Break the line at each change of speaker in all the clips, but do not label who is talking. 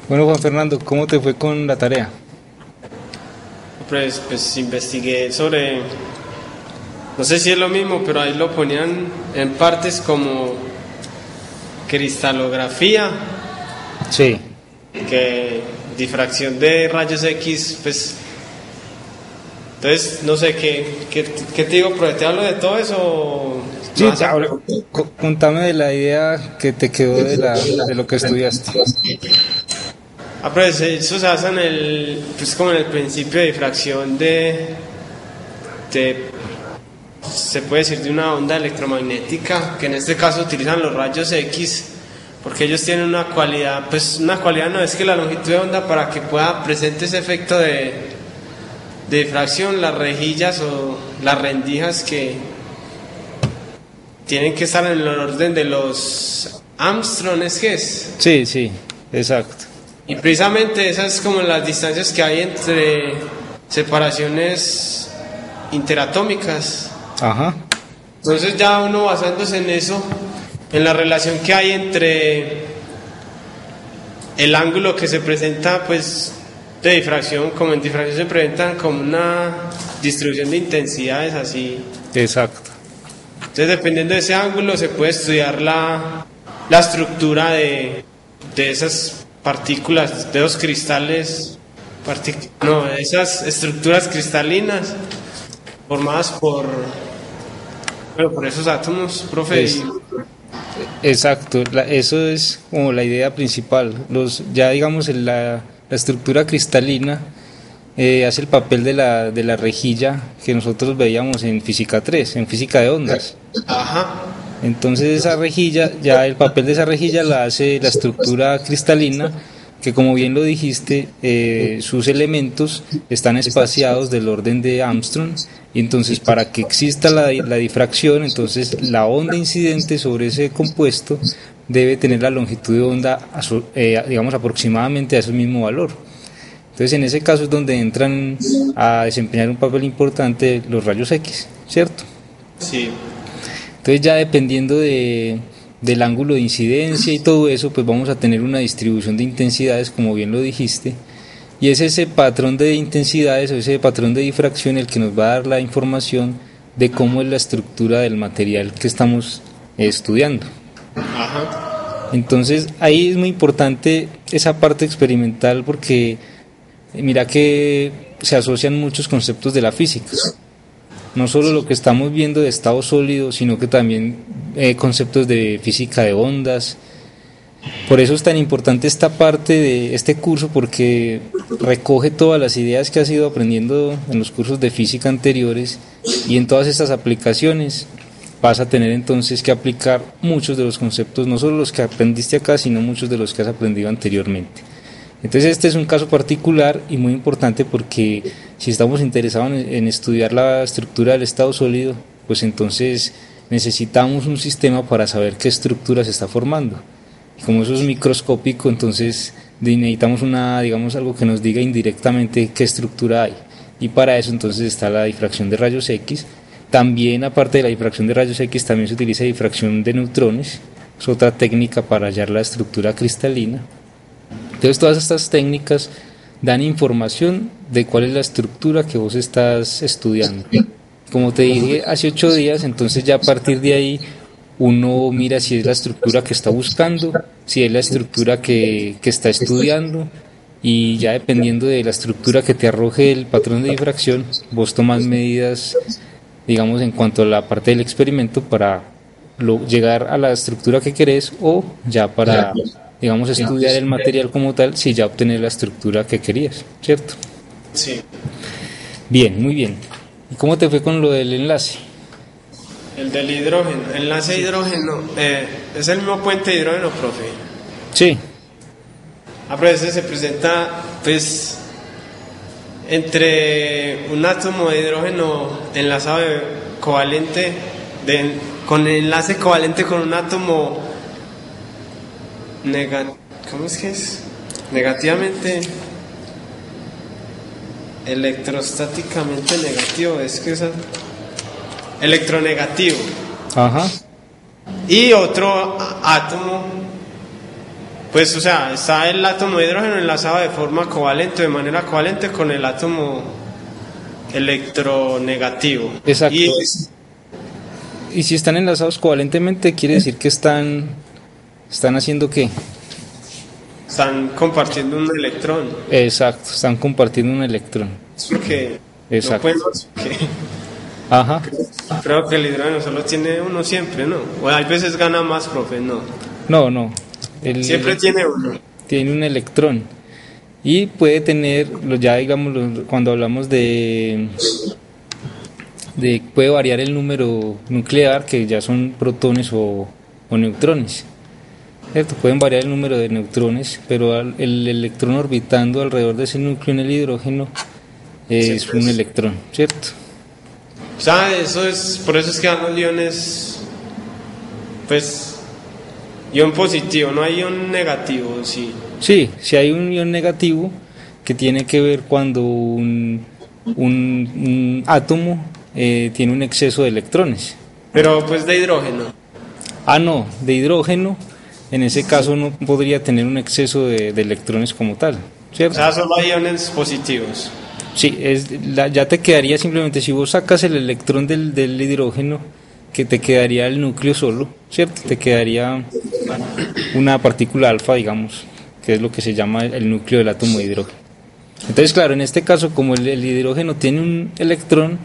Bueno, Juan Fernando, ¿cómo te fue con la tarea?
Pues investigué sobre, no sé si es lo mismo, pero ahí lo ponían en partes como cristalografía,
Sí.
que difracción de rayos X, pues, entonces, no sé, ¿qué te digo, profe? ¿Te hablo de todo eso?
Sí, ahora, contame de la idea que te quedó de lo que estudiaste.
Pues eso se basa pues como en el principio de difracción se puede decir de una onda electromagnética, que en este caso utilizan los rayos X, porque ellos tienen una cualidad, pues una cualidad no es que la longitud de onda, para que pueda presente ese efecto de difracción, las rejillas o las rendijas que tienen que estar en el orden de los Armstrong, ¿es que es?
Sí, sí, exacto.
Y precisamente esas como las distancias que hay entre separaciones interatómicas.
Ajá.
Entonces ya uno basándose en eso, en la relación que hay entre el ángulo que se presenta pues de difracción, como en difracción se presentan como una distribución de intensidades así.
Exacto.
Entonces dependiendo de ese ángulo se puede estudiar la estructura de esas partículas, de los cristales, esas estructuras cristalinas formadas por esos átomos, profe.
Exacto, eso es como la idea principal. Ya digamos la estructura cristalina hace el papel de la rejilla que nosotros veíamos en física 3, en física de ondas.
Ajá.
Entonces esa rejilla, ya el papel de esa rejilla la hace la estructura cristalina, que como bien lo dijiste, sus elementos están espaciados del orden de Armstrong, y entonces para que exista la difracción, entonces la onda incidente sobre ese compuesto debe tener la longitud de onda, digamos, aproximadamente a ese mismo valor. Entonces en ese caso es donde entran a desempeñar un papel importante los rayos X, ¿cierto?
Sí.
Entonces ya dependiendo del ángulo de incidencia y todo eso, pues vamos a tener una distribución de intensidades, como bien lo dijiste, y es ese patrón de intensidades o ese patrón de difracción el que nos va a dar la información de cómo es la estructura del material que estamos estudiando.
Ajá.
Entonces ahí es muy importante esa parte experimental, porque mira que se asocian muchos conceptos de la física. No solo lo que estamos viendo de estado sólido, sino que también conceptos de física de ondas. Por eso es tan importante esta parte de este curso, porque recoge todas las ideas que has ido aprendiendo en los cursos de física anteriores, y en todas estas aplicaciones vas a tener entonces que aplicar muchos de los conceptos, no solo los que aprendiste acá, sino muchos de los que has aprendido anteriormente. Entonces este es un caso particular y muy importante, porque si estamos interesados en estudiar la estructura del estado sólido, pues entonces necesitamos un sistema para saber qué estructura se está formando. Y como eso es microscópico, entonces necesitamos digamos, algo que nos diga indirectamente qué estructura hay. Y para eso entonces está la difracción de rayos X. También, aparte de la difracción de rayos X, también se utiliza difracción de neutrones, es otra técnica para hallar la estructura cristalina. Entonces todas estas técnicas dan información de cuál es la estructura que vos estás estudiando. Como te dije hace 8 días, entonces ya a partir de ahí uno mira si es la estructura que está buscando, si es la estructura que está estudiando, y ya dependiendo de la estructura que te arroje el patrón de difracción, vos tomas medidas, digamos, en cuanto a la parte del experimento para llegar a la estructura que querés, o ya para, digamos, estudiar el material como tal, si ya obtener la estructura que querías, ¿cierto?
Sí.
Bien, muy bien. ¿Y cómo te fue con lo del enlace?
El del hidrógeno, enlace de hidrógeno, es el mismo puente de hidrógeno, profe.
Sí.
Pero ese se presenta, pues, entre un átomo de hidrógeno enlazado covalente, con enlace covalente con un átomo ¿cómo es que es? Negativamente, electrostáticamente negativo, es que es electronegativo.
Ajá.
Y otro átomo Pues, o sea, está el átomo de hidrógeno enlazado de forma covalente, de manera covalente con el átomo electronegativo.
Exacto. Y si están enlazados covalentemente, quiere decir que están haciendo ¿qué?
Están compartiendo un electrón.
Exacto, están compartiendo un electrón.
Es porque
Exacto.
no podemos,
Ajá.
creo que el hidrógeno solo tiene uno siempre, ¿no? O hay veces gana más, profe, no.
No.
Siempre tiene uno.
Tiene un electrón. Y puede tener, ya digamos, cuando hablamos de puede variar el número nuclear, que ya son protones o neutrones. ¿Cierto? Pueden variar el número de neutrones, pero el electrón orbitando alrededor de ese núcleo en el hidrógeno es un electrón, ¿cierto?
O sea, por eso es que dan los iones, pues, ion positivo, no hay ion negativo, sí.
Sí, si hay un ion negativo que tiene que ver cuando un átomo tiene un exceso de electrones.
Pero pues de hidrógeno.
No, de hidrógeno, en ese caso no podría tener un exceso de electrones como tal, ¿cierto?
O sea, solo hay iones positivos.
Sí, ya te quedaría simplemente, si vos sacas el electrón del hidrógeno, que te quedaría el núcleo solo, ¿cierto? Te quedaría una partícula alfa, digamos, que es lo que se llama el núcleo del átomo de hidrógeno. Entonces, claro, en este caso, como el hidrógeno tiene un electrón,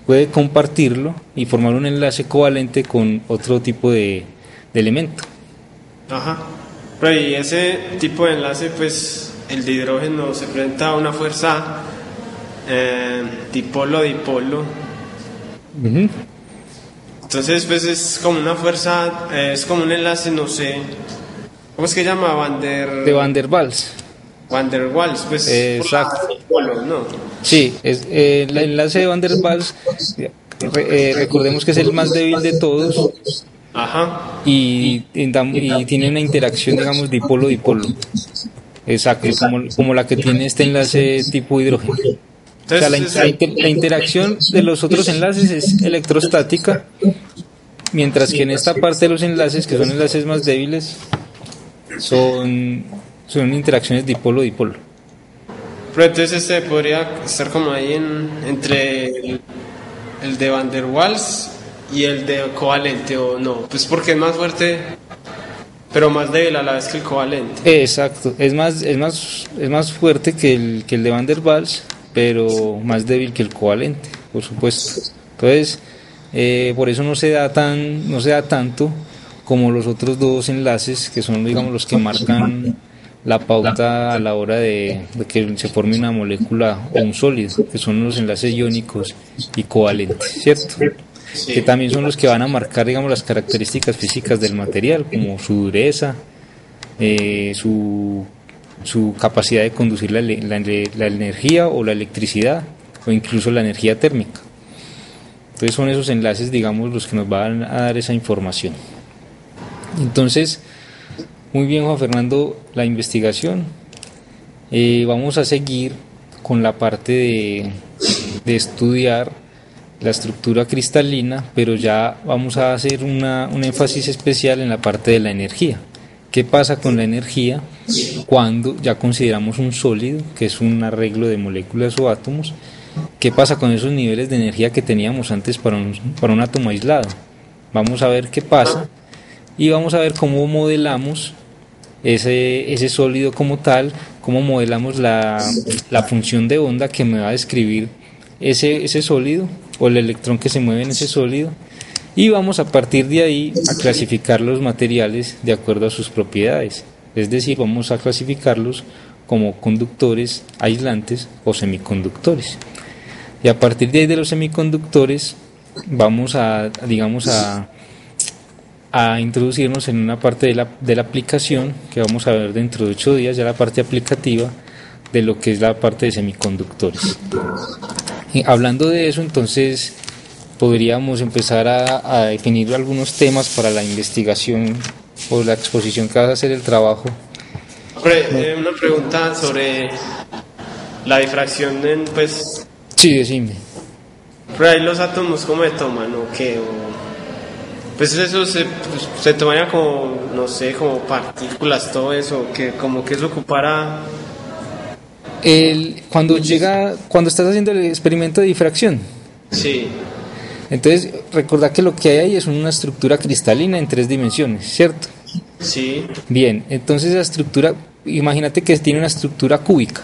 puede compartirlo y formar un enlace covalente con otro tipo de elemento.
Ajá. Pero y ese tipo de enlace, pues, el de hidrógeno se presenta a una fuerza dipolo-dipolo.
Uh-huh.
Entonces, pues, es como una fuerza, es como un enlace, no sé, ¿cómo es que se llama?
De Van der Waals.
Van der Waals, pues,
exacto.
Dipolo, ¿no?
Sí, el enlace de Van der Waals, recordemos que es el más débil de todos.
Ajá.
Y tiene una interacción, digamos, dipolo-dipolo. Exacto, como la que tiene este enlace tipo hidrógeno. Entonces, o sea, la interacción de los otros enlaces es electrostática, mientras que en esta parte de los enlaces, que son enlaces más débiles, son interacciones dipolo-dipolo.
Pero entonces este podría estar como ahí entre el de Van der Waals y el de covalente, o no, pues porque es más fuerte, pero más débil a la vez que el covalente.
Exacto, es más fuerte que el de Van der Waals, pero más débil que el covalente, por supuesto. Entonces, por eso no se da tanto como los otros dos enlaces, que son, digamos, los que marcan la pauta a la hora de que se forme una molécula o un sólido, que son los enlaces iónicos y covalentes, ¿cierto? Sí. Que también son los que van a marcar, digamos, las características físicas del material, como su dureza, su capacidad de conducir la energía o la electricidad, o incluso la energía térmica. Entonces son esos enlaces, digamos, los que nos van a dar esa información. Entonces, muy bien, Juan Fernando, la investigación. Vamos a seguir con la parte de estudiar la estructura cristalina, pero ya vamos a hacer un énfasis especial en la parte de la energía. ¿Qué pasa con la energía cuando ya consideramos un sólido, que es un arreglo de moléculas o átomos? ¿Qué pasa con esos niveles de energía que teníamos antes para un átomo aislado? Vamos a ver qué pasa y vamos a ver cómo modelamos ese sólido como tal, cómo modelamos la función de onda que me va a describir ese sólido o el electrón que se mueve en ese sólido, y vamos a partir de ahí a clasificar los materiales de acuerdo a sus propiedades, es decir, vamos a clasificarlos como conductores, aislantes o semiconductores, y a partir de ahí de los semiconductores vamos a introducirnos en una parte de la aplicación que vamos a ver dentro de 8 días, ya la parte aplicativa de lo que es la parte de semiconductores. Y hablando de eso, entonces podríamos empezar a definir algunos temas para la investigación o la exposición que vas a hacer el trabajo.
Una pregunta sobre la difracción pues...
Sí, decime.
Pero ahí los átomos, ¿cómo se toman o qué? pues eso se tomaría como, no sé, como partículas, todo eso, que como que eso ocupara...
Cuando estás haciendo el experimento de difracción,
Sí,
entonces recordá que lo que hay ahí es una estructura cristalina en 3 dimensiones, ¿cierto?
sí,
Bien, entonces esa estructura, imagínate que tiene una estructura cúbica,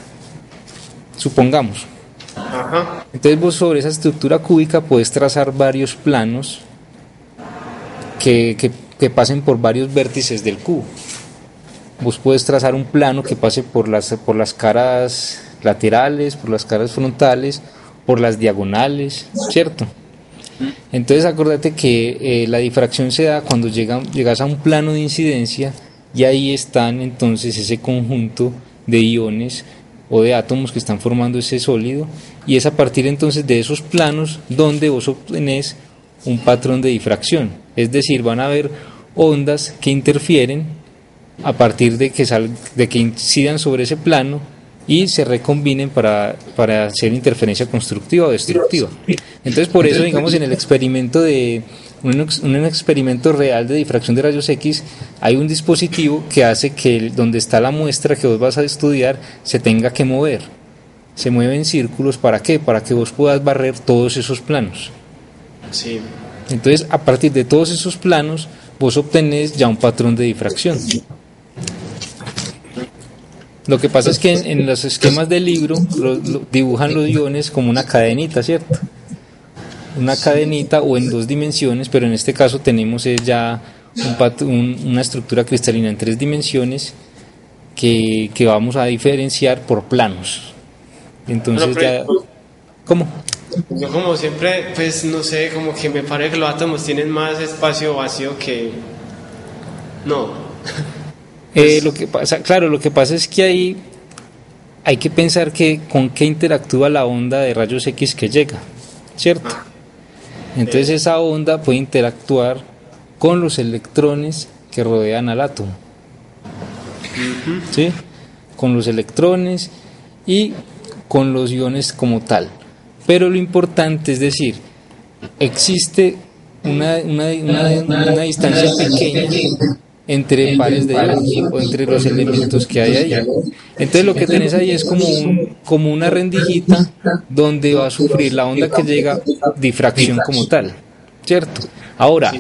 supongamos.
ajá,
Entonces vos sobre esa estructura cúbica puedes trazar varios planos que pasen por varios vértices del cubo. Vos puedes trazar un plano que pase por las caras laterales, por las caras frontales, por las diagonales, ¿cierto? Entonces acordate que la difracción se da cuando llegas a un plano de incidencia y ahí están entonces ese conjunto de iones o de átomos que están formando ese sólido, y es a partir entonces de esos planos donde vos obtenés un patrón de difracción. Es decir, van a haber ondas que interfieren a partir de que incidan sobre ese plano y se recombinen para hacer interferencia constructiva o destructiva. Entonces, por eso, digamos, en el experimento un experimento real de difracción de rayos X, hay un dispositivo que hace que donde está la muestra que vos vas a estudiar se tenga que mover. Se mueve en círculos, ¿para qué? Para que vos puedas barrer todos esos planos.
sí.
Entonces, a partir de todos esos planos, vos obtenés ya un patrón de difracción. Lo que pasa es que en los esquemas del libro dibujan los iones como una cadenita, ¿cierto? Una cadenita o en 2 dimensiones, pero en este caso tenemos ya una estructura cristalina en 3 dimensiones que vamos a diferenciar por planos. Entonces ya... ¿Cómo?
Yo como siempre, pues no sé, como que me parece que los átomos tienen más espacio vacío que... No.
Lo que pasa es que ahí hay que pensar que con qué interactúa la onda de rayos X que llega, ¿cierto? Entonces esa onda puede interactuar con los electrones que rodean al átomo, ¿sí? Con los electrones y con los iones como tal. Pero lo importante es decir, existe una distancia pequeña entre pares de iones o entre los elementos que hay ahí. Entonces lo que tenés ahí es como una rendijita donde va a sufrir la onda que llega difracción como tal, ¿cierto? Ahora,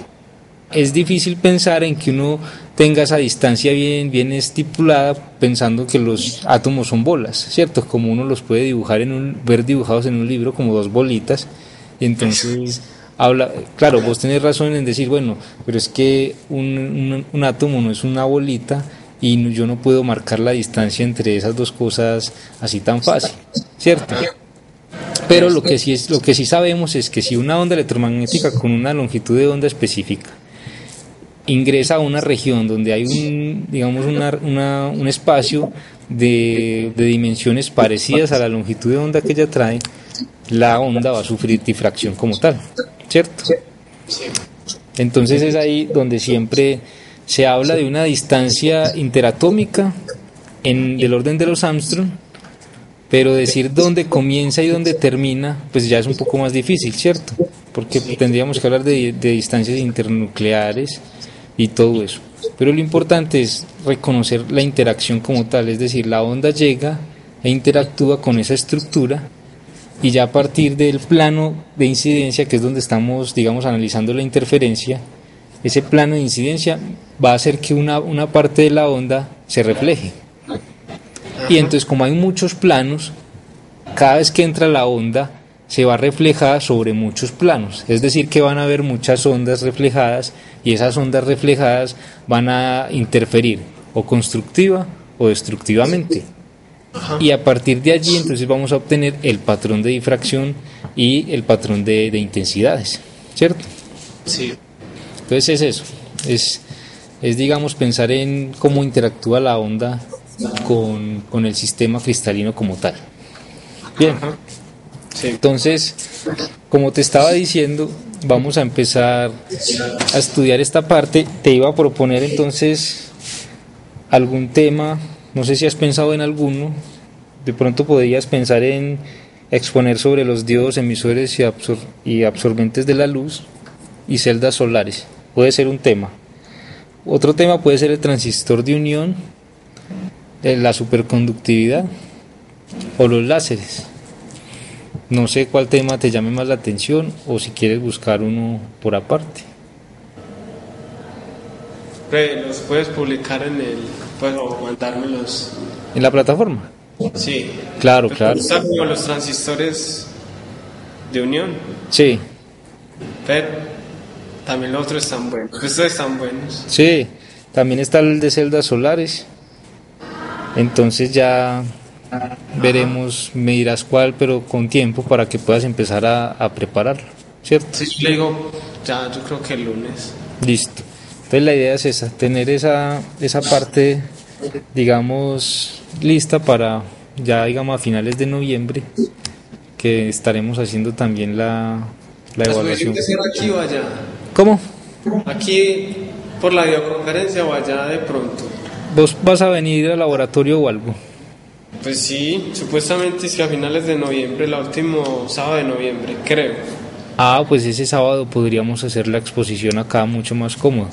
es difícil pensar en que uno tenga esa distancia bien estipulada pensando que los átomos son bolas, ¿cierto? Como uno los puede dibujar ver dibujados en un libro como 2 bolitas, y entonces claro, vos tenés razón en decir, bueno, pero es que un átomo no es una bolita y yo no puedo marcar la distancia entre esas 2 cosas así tan fácil, ¿cierto? Pero lo que sí sabemos es que si una onda electromagnética con una longitud de onda específica ingresa a una región donde hay un espacio de dimensiones parecidas a la longitud de onda que ella trae, la onda va a sufrir difracción como tal, ¿cierto? Entonces es ahí donde siempre se habla de una distancia interatómica del orden de los Armstrong, pero decir dónde comienza y dónde termina, pues ya es un poco más difícil, ¿cierto? Porque tendríamos que hablar de distancias internucleares y todo eso. Pero lo importante es reconocer la interacción como tal, es decir, la onda llega e interactúa con esa estructura y ya a partir del plano de incidencia, que es donde estamos, digamos, analizando la interferencia, ese plano de incidencia va a hacer que una parte de la onda se refleje. Y entonces, como hay muchos planos, cada vez que entra la onda se va reflejada sobre muchos planos, es decir, que van a haber muchas ondas reflejadas y esas ondas reflejadas van a interferir o constructiva o destructivamente. Y a partir de allí entonces vamos a obtener el patrón de difracción y el patrón de intensidades, ¿cierto?
Sí.
Entonces es eso, es digamos pensar en cómo interactúa la onda con el sistema cristalino como tal. Bien.
Sí.
Entonces, como te estaba diciendo, vamos a empezar a estudiar esta parte. Te iba a proponer entonces algún tema, no sé si has pensado en alguno, de pronto podrías pensar en exponer sobre los diodos emisores y absorbentes de la luz y celdas solares. puede ser un tema. Otro tema puede ser el transistor de unión, la superconductividad o los láseres. No sé cuál tema te llame más la atención o si quieres buscar uno por aparte.
Los puedes publicar pues, o mandármelos.
¿En la plataforma?
Sí.
Claro,
Pues,
claro.
están como los transistores de unión,
Sí,
pero también los otros están buenos. Estos están buenos.
sí. También está el de celdas solares. Entonces ya veremos, me dirás cuál, pero con tiempo para que puedas empezar a prepararlo, ¿cierto?
Sí, yo le digo, ya, yo creo que el lunes.
Listo. Entonces la idea es esa, tener esa parte, digamos, lista para ya, digamos, a finales de noviembre, que estaremos haciendo también la evaluación.
¿Las aquí o allá?
¿Cómo?
Aquí por la videoconferencia o allá de pronto.
¿Vos vas a venir al laboratorio o algo?
Pues sí, supuestamente es que a finales de noviembre, el último sábado de noviembre, creo.
Ah, pues ese sábado podríamos hacer la exposición acá mucho más cómodo.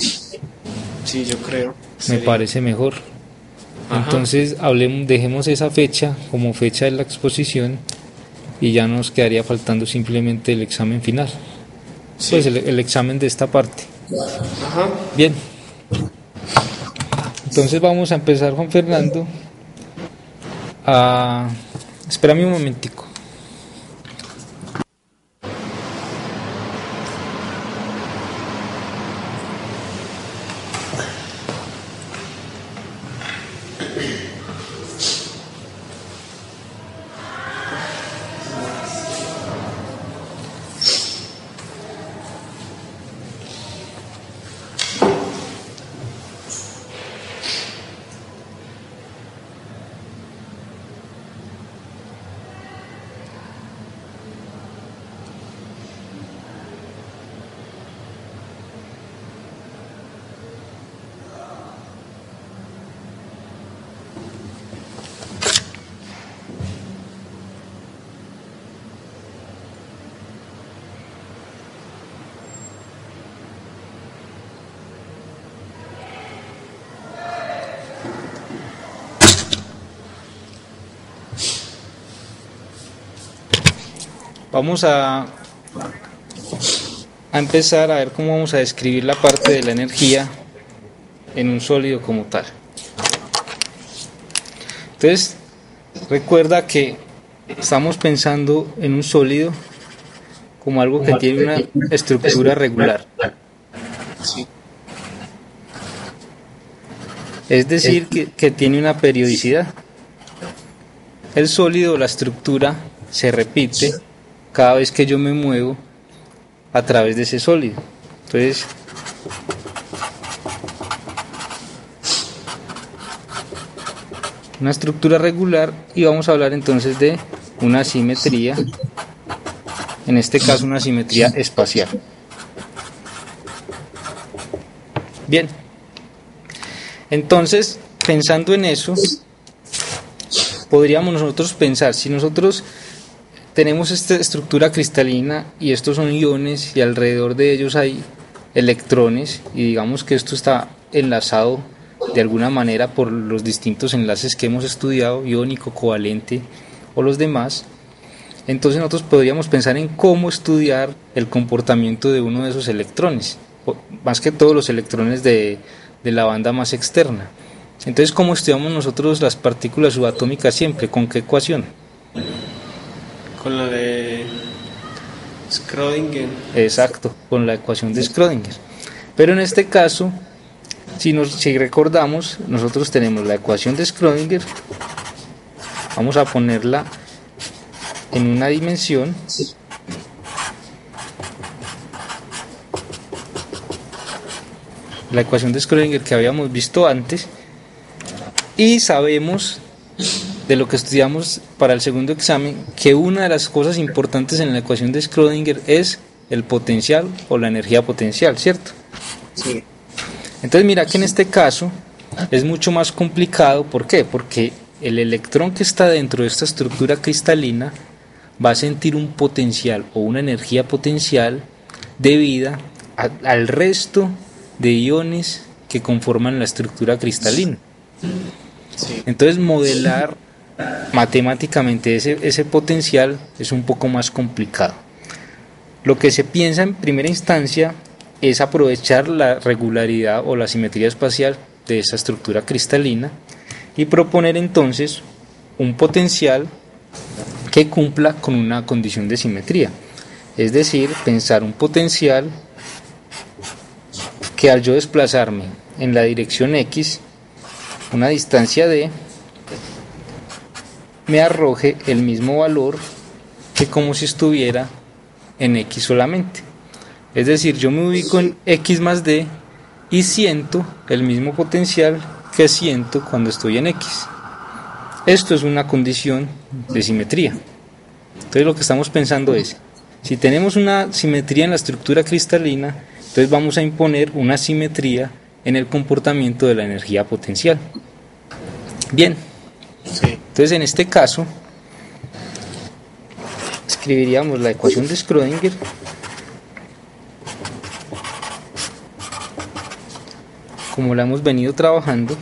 Sí, yo creo.
Me parece mejor.
Ajá.
Entonces dejemos esa fecha como fecha de la exposición y ya nos quedaría faltando simplemente el examen final.
Sí.
Pues el examen de esta parte.
Ajá.
Bien. Entonces vamos a empezar, Juan Fernando. Espérame un momentico. Vamos a empezar a ver cómo vamos a describir la parte de la energía en un sólido como tal. Entonces, recuerda que estamos pensando en un sólido como algo que tiene una estructura regular.
Sí.
Es decir, que tiene una periodicidad. El sólido, la estructura, se repite cada vez que yo me muevo a través de ese sólido. Entonces, una estructura regular, y vamos a hablar entonces de una simetría, en este caso una simetría espacial. Bien, entonces, pensando en eso, podríamos nosotros pensar, si nosotros tenemos esta estructura cristalina y estos son iones y alrededor de ellos hay electrones y digamos que esto está enlazado de alguna manera por los distintos enlaces que hemos estudiado, iónico, covalente o los demás, entonces nosotros podríamos pensar en cómo estudiar el comportamiento de uno de esos electrones, más que todos los electrones de la banda más externa. Entonces, ¿cómo estudiamos nosotros las partículas subatómicas siempre? ¿Con qué ecuación?
Con la de Schrödinger.
Exacto, con la ecuación de Schrödinger. Pero en este caso, si recordamos, nosotros tenemos la ecuación de Schrödinger, vamos a ponerla en una dimensión, la ecuación de Schrödinger que habíamos visto antes, y sabemos de lo que estudiamos para el segundo examen, que una de las cosas importantes en la ecuación de Schrödinger es el potencial o la energía potencial, ¿cierto?
Sí.
Entonces mira que en este caso es mucho más complicado, ¿por qué? Porque el electrón que está dentro de esta estructura cristalina va a sentir un potencial o una energía potencial debida al resto de iones que conforman la estructura cristalina.
Sí.
Entonces modelar matemáticamente ese potencial es un poco más complicado. Lo que se piensa en primera instancia es aprovechar la regularidad o la simetría espacial de esa estructura cristalina y proponer entonces un potencial que cumpla con una condición de simetría. Es decir, pensar un potencial que al yo desplazarme en la dirección X, una distancia D, me arroje el mismo valor que como si estuviera en X solamente. Es decir, yo me ubico en X más D y siento el mismo potencial que siento cuando estoy en X. Esto es una condición de simetría. Entonces lo que estamos pensando es, si tenemos una simetría en la estructura cristalina, entonces vamos a imponer una simetría en el comportamiento de la energía potencial. Bien, entonces en este caso escribiríamos la ecuación de Schrödinger como la hemos venido trabajando.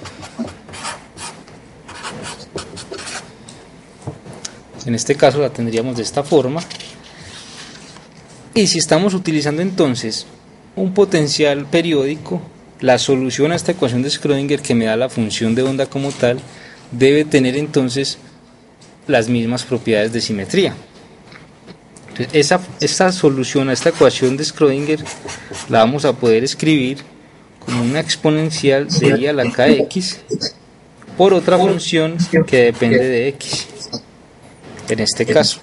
En este caso la tendríamos de esta forma. Y si estamos utilizando entonces un potencial periódico, la solución a esta ecuación de Schrödinger que me da la función de onda como tal debe tener entonces las mismas propiedades de simetría. Entonces, esa solución a esta ecuación de Schrödinger la vamos a poder escribir como una exponencial de i a la kx por otra función que depende de x. En este caso,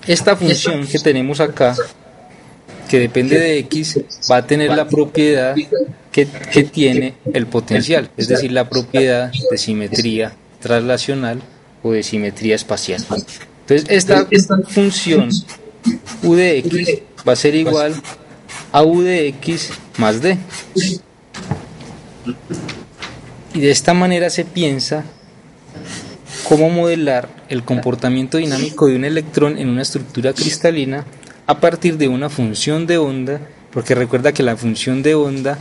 esta función que tenemos acá, que depende de x, va a tener la propiedad que tiene el potencial, es decir, la propiedad de simetría traslacional o de simetría espacial. Entonces, esta función u de x va a ser igual a u de x más d. Y de esta manera se piensa cómo modelar el comportamiento dinámico de un electrón en una estructura cristalina a partir de una función de onda, porque recuerda que la función de onda,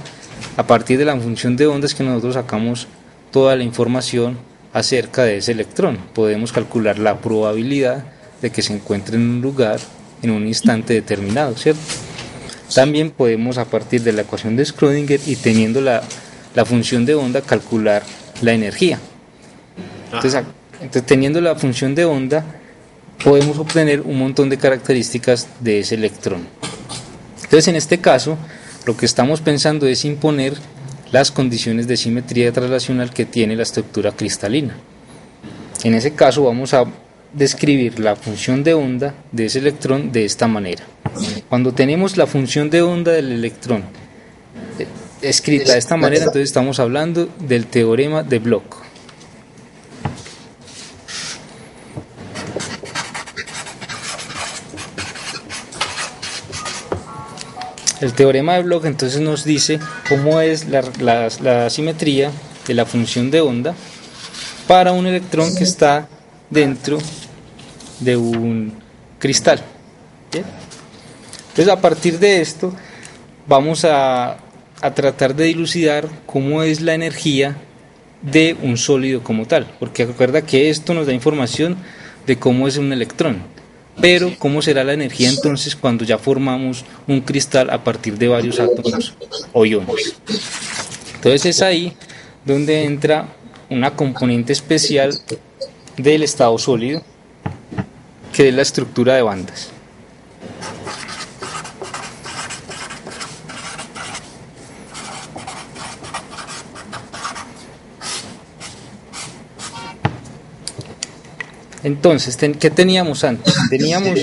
a partir de la función de onda es que nosotros sacamos toda la información acerca de ese electrón. Podemos calcular la probabilidad de que se encuentre en un lugar en un instante determinado, ¿cierto? También podemos, a partir de la ecuación de Schrödinger y teniendo la función de onda, calcular la energía. Entonces, teniendo la función de onda, podemos obtener un montón de características de ese electrón. Entonces, en este caso, lo que estamos pensando es imponer las condiciones de simetría traslacional que tiene la estructura cristalina. En ese caso, vamos a describir la función de onda de ese electrón de esta manera. Cuando tenemos la función de onda del electrón escrita de esta manera, entonces estamos hablando del teorema de Bloch. El teorema de Bloch entonces nos dice cómo es la simetría de la función de onda para un electrón que está dentro de un cristal. ¿Bien? Entonces, a partir de esto vamos a tratar de dilucidar cómo es la energía de un sólido como tal, porque recuerda que esto nos da información de cómo es un electrón, pero cómo será la energía entonces cuando ya formamos un cristal a partir de varios átomos o iones. Entonces es ahí donde entra una componente especial del estado sólido, que es la estructura de bandas. Entonces, ¿qué teníamos antes? Teníamos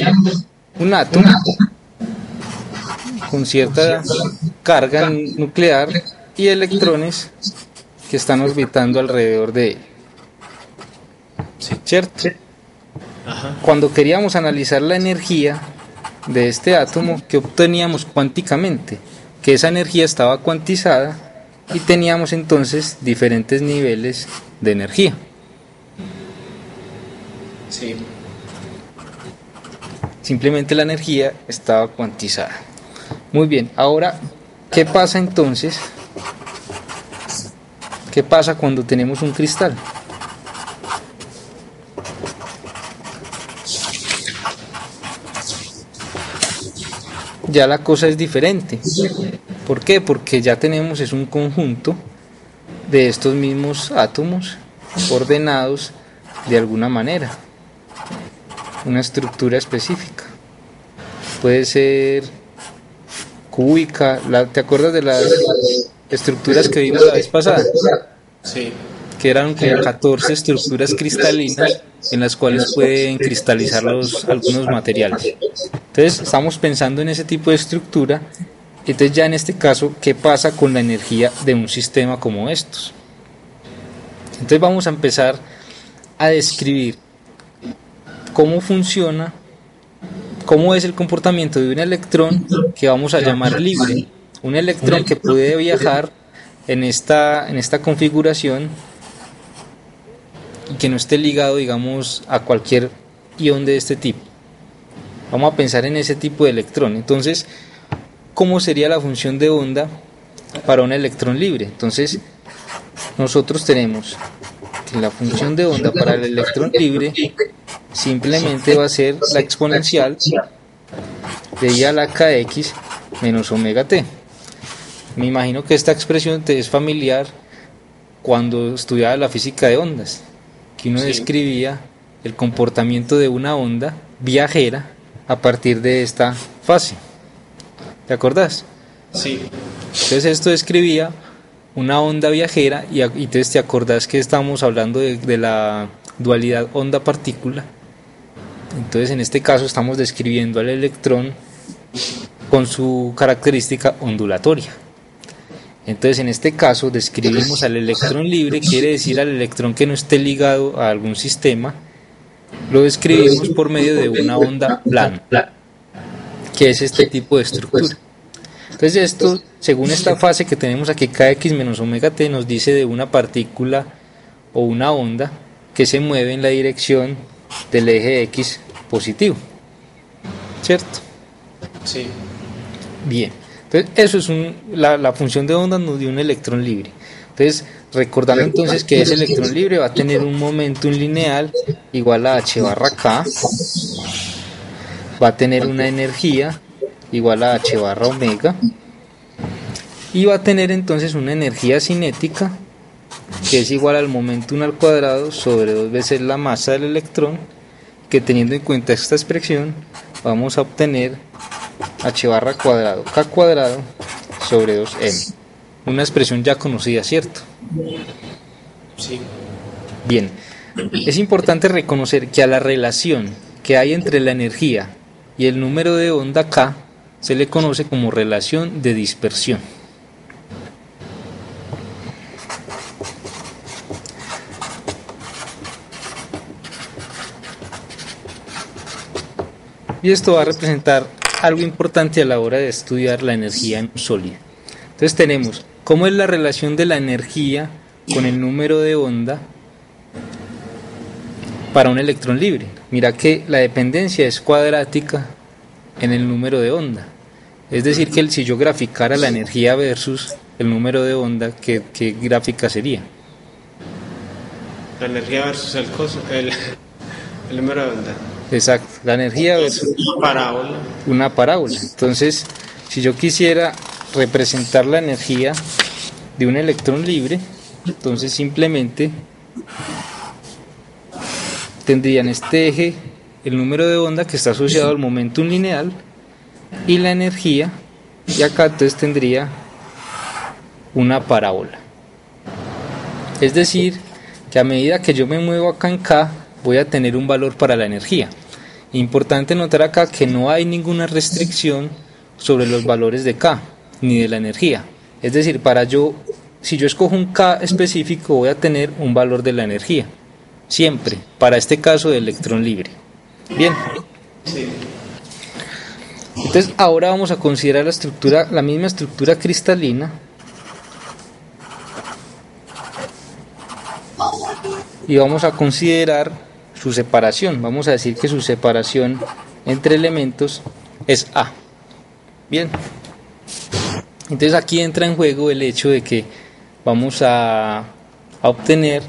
un átomo con cierta carga nuclear y electrones que están orbitando alrededor de él. ¿Cierto? Cuando queríamos analizar la energía de este átomo, ¿qué obteníamos cuánticamente? Que esa energía estaba cuantizada y teníamos entonces diferentes niveles de energía.
Sí.
Simplemente la energía estaba cuantizada. Muy bien, ahora ¿Qué pasa entonces? ¿Qué pasa cuando tenemos un cristal? Ya la cosa es diferente. ¿Por qué? Porque ya tenemos es un conjunto de estos mismos átomos ordenados de alguna manera, una estructura específica. Puede ser cúbica. ¿Te acuerdas de las estructuras que vimos la vez pasada?
Sí.
Que eran como 14 estructuras cristalinas en las cuales pueden cristalizar algunos materiales. Entonces estamos pensando en ese tipo de estructura. Entonces ya en este caso, ¿qué pasa con la energía de un sistema como estos? Entonces vamos a empezar a describir cómo funciona, cómo es el comportamiento de un electrón que vamos a llamar libre. Un electrón que puede viajar en esta configuración y que no esté ligado, digamos, a cualquier ion de este tipo. Vamos a pensar en ese tipo de electrón. Entonces, ¿cómo sería la función de onda para un electrón libre? Entonces, nosotros tenemos que la función de onda para el electrón libre simplemente va a ser la exponencial de I a la kx menos omega t. Me imagino que esta expresión te es familiar cuando estudiaba la física de ondas, que uno describía el comportamiento de una onda viajera a partir de esta fase. ¿Te acordás?
Sí.
Entonces esto describía una onda viajera y entonces te acordás que estamos hablando de la dualidad onda-partícula. Entonces en este caso estamos describiendo al electrón con su característica ondulatoria. Entonces en este caso describimos al electrón libre, quiere decir al electrón que no esté ligado a algún sistema, lo describimos por medio de una onda plana, que es este tipo de estructura. Entonces esto, según esta fase que tenemos aquí, kx menos omega t, nos dice de una partícula o una onda que se mueve en la dirección del eje x positivo, ¿cierto?
Sí.
Bien, entonces eso es la función de onda de un electrón libre. Entonces, recordando entonces que ese electrón libre va a tener un momentum lineal igual a h barra k, va a tener una energía igual a h barra omega, y va a tener entonces una energía cinética que es igual al momentum al cuadrado sobre 2 veces la masa del electrón, que teniendo en cuenta esta expresión vamos a obtener h barra cuadrado k cuadrado sobre 2m, una expresión ya conocida, ¿cierto?
Sí.
Bien, es importante reconocer que a la relación que hay entre la energía y el número de onda k se le conoce como relación de dispersión. Y esto va a representar algo importante a la hora de estudiar la energía en un sólido. Entonces tenemos cómo es la relación de la energía con el número de onda para un electrón libre. Mira que la dependencia es cuadrática en el número de onda. Es decir, que si yo graficara la energía versus el número de onda, ¿qué gráfica sería?
La energía versus el número de onda.
Exacto, la energía versus
Parábola.
una parábola. Entonces, si yo quisiera representar la energía de un electrón libre, entonces simplemente tendría en este eje el número de onda que está asociado al momentum lineal y la energía, y acá entonces tendría una parábola. Es decir, que a medida que yo me muevo acá en K, voy a tener un valor para la energía. Importante notar acá que no hay ninguna restricción sobre los valores de K, ni de la energía. Es decir, si yo escojo un K específico, voy a tener un valor de la energía. Siempre, para este caso de electrón libre. Bien.
Sí.
Entonces ahora vamos a considerar la misma estructura cristalina y vamos a considerar su separación. Vamos a decir que su separación entre elementos es A. Bien. Entonces aquí entra en juego el hecho de que vamos a obtener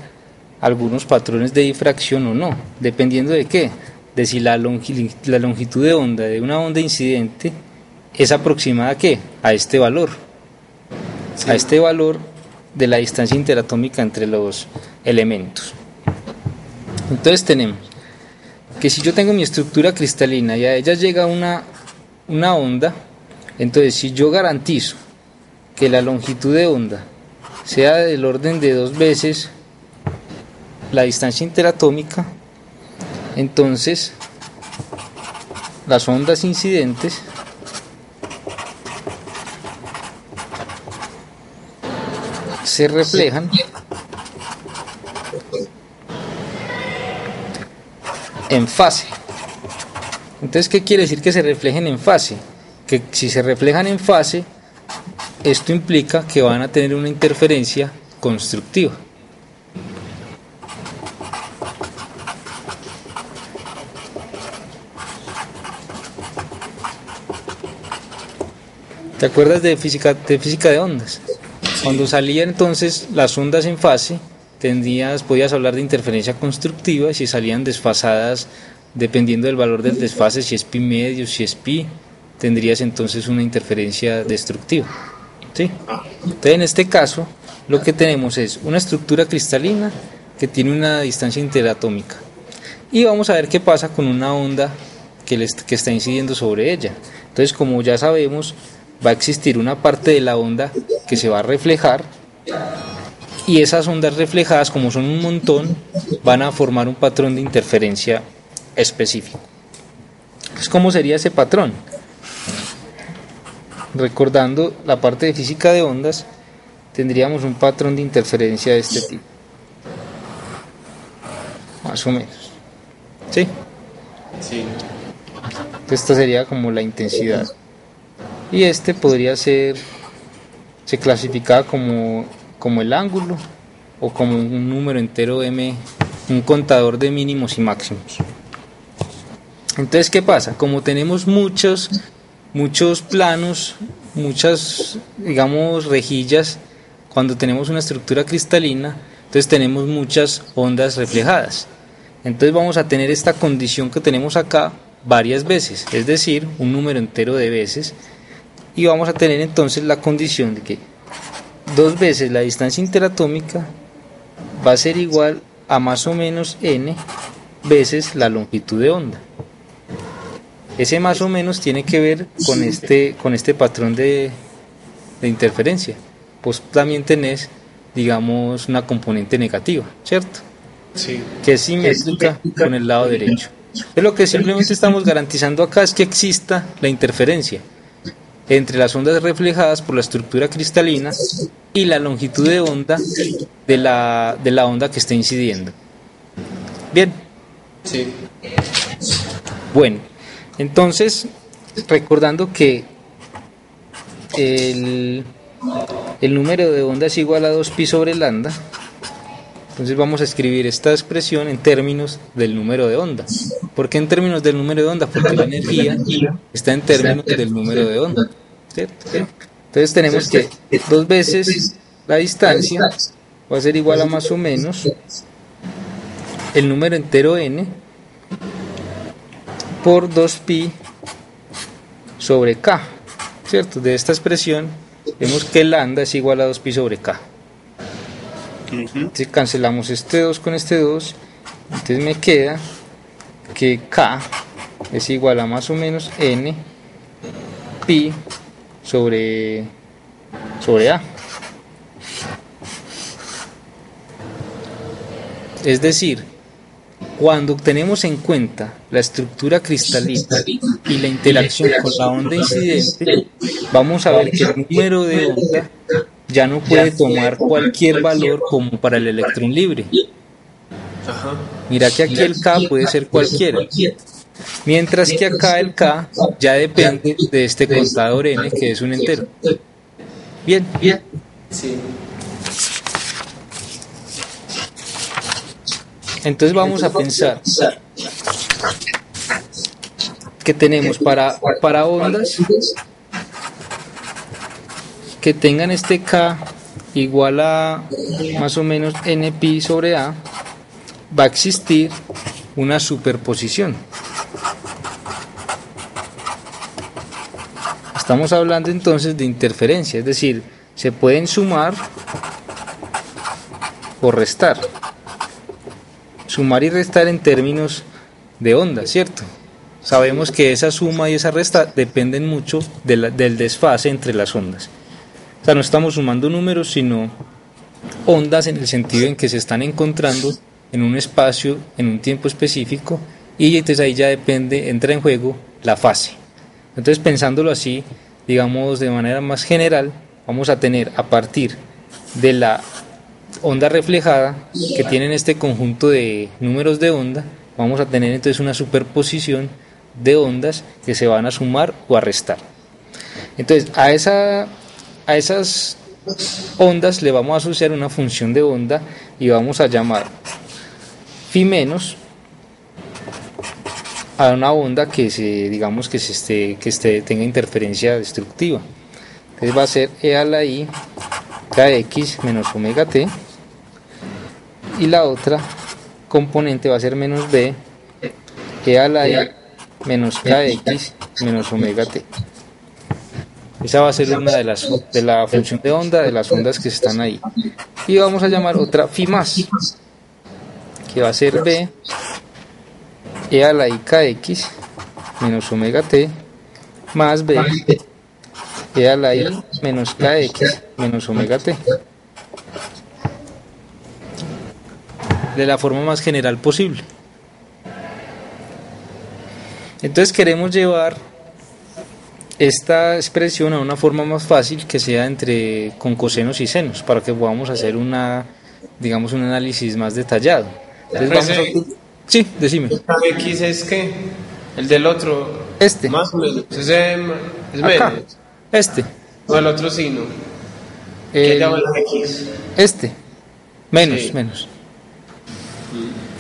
algunos patrones de difracción o no, dependiendo de qué, de si la longitud de onda de una onda incidente es aproximada ¿a qué? A este valor, sí, a este valor de la distancia interatómica entre los elementos. Entonces tenemos que si yo tengo mi estructura cristalina y a ella llega una onda, entonces si yo garantizo que la longitud de onda sea del orden de 2 veces la distancia interatómica, entonces las ondas incidentes se reflejan en fase. Entonces, ¿qué quiere decir que se reflejen en fase? Que si se reflejan en fase, esto implica que van a tener una interferencia constructiva. ¿Te acuerdas de física de ondas? Cuando salían entonces las ondas en fase, podías hablar de interferencia constructiva. Si salían desfasadas, dependiendo del valor del desfase, si es pi medio, si es pi, tendrías entonces una interferencia destructiva, ¿sí? Entonces en este caso lo que tenemos es una estructura cristalina que tiene una distancia interatómica y vamos a ver qué pasa con una onda que está incidiendo sobre ella. Entonces, como ya sabemos, va a existir una parte de la onda que se va a reflejar y esas ondas reflejadas, como son un montón, van a formar un patrón de interferencia específico. Entonces, ¿cómo sería ese patrón? Recordando la parte de física de ondas, tendríamos un patrón de interferencia de este tipo, más o menos, ¿sí?
Sí.
Esta sería como la intensidad y este podría ser, se clasifica como el ángulo o como un número entero m, un contador de mínimos y máximos. Entonces, ¿qué pasa? Como tenemos muchos planos, muchas, digamos, rejillas, cuando tenemos una estructura cristalina, entonces tenemos muchas ondas reflejadas. Entonces vamos a tener esta condición que tenemos acá varias veces, es decir, un número entero de veces, y vamos a tener entonces la condición de que 2 veces la distancia interatómica va a ser igual a más o menos n veces la longitud de onda. Ese más o menos tiene que ver con este patrón de interferencia. Pues también tenés, digamos, una componente negativa, ¿cierto?
Sí.
Que es simétrica con el lado derecho. Entonces, lo que simplemente estamos garantizando acá es que exista la interferencia entre las ondas reflejadas por la estructura cristalina y la longitud de onda de la onda que está incidiendo. Bien.
Sí.
Bueno, entonces, recordando que el número de onda es igual a 2pi sobre lambda, entonces vamos a escribir esta expresión en términos del número de onda. ¿Por qué en términos del número de onda? Porque la energía está en términos del número de onda, ¿cierto? Entonces tenemos que 2 veces la distancia va a ser igual a más o menos el número entero n por 2pi sobre k, ¿cierto? De esta expresión vemos que lambda es igual a 2pi sobre k. Entonces cancelamos este 2 con este 2, entonces me queda que k es igual a más o menos n pi sobre a. Es decir, cuando tenemos en cuenta la estructura cristalina y la interacción con la onda incidente, vamos a ver que el número de onda ya no puede tomar cualquier valor como para el electrón libre. Mira que aquí el K puede ser cualquiera, mientras que acá el K ya depende de este contador n, que es un entero. Bien.
Sí.
Entonces vamos a pensar que tenemos para ondas que tengan este K igual a más o menos npi sobre A, va a existir una superposición. Estamos hablando entonces de interferencia, es decir, se pueden sumar o restar. Sumar y restar en términos de onda, ¿cierto? Sabemos que esa suma y esa resta dependen mucho del desfase entre las ondas. O sea, no estamos sumando números, sino ondas en el sentido en que se están encontrando en un espacio, en un tiempo específico, y entonces ahí ya entra en juego la fase. Entonces, pensándolo así, digamos de manera más general, vamos a tener a partir de la onda reflejada que tienen este conjunto de números de onda, vamos a tener entonces una superposición de ondas que se van a sumar o a restar. Entonces a esas ondas le vamos a asociar una función de onda y vamos a llamar phi menos a una onda que tenga interferencia destructiva. Entonces va a ser e a la i kx menos omega t, y la otra componente va a ser menos b e a la i menos kx menos omega t. Esa va a ser una de la función de onda de las ondas que están ahí. Y vamos a llamar otra phi más, que va a ser b e a la i kx menos omega t más b e a la i menos kx menos omega t. De la forma más general posible. Entonces queremos llevar esta expresión a una forma más fácil, que sea con cosenos y senos, para que podamos hacer un análisis más detallado. Entonces sí, decime.
¿X es qué? El del otro. Más o menos. Ese es
acá,
menos. O el otro signo. ¿Qué llama la X?
Menos,
sí.
Menos.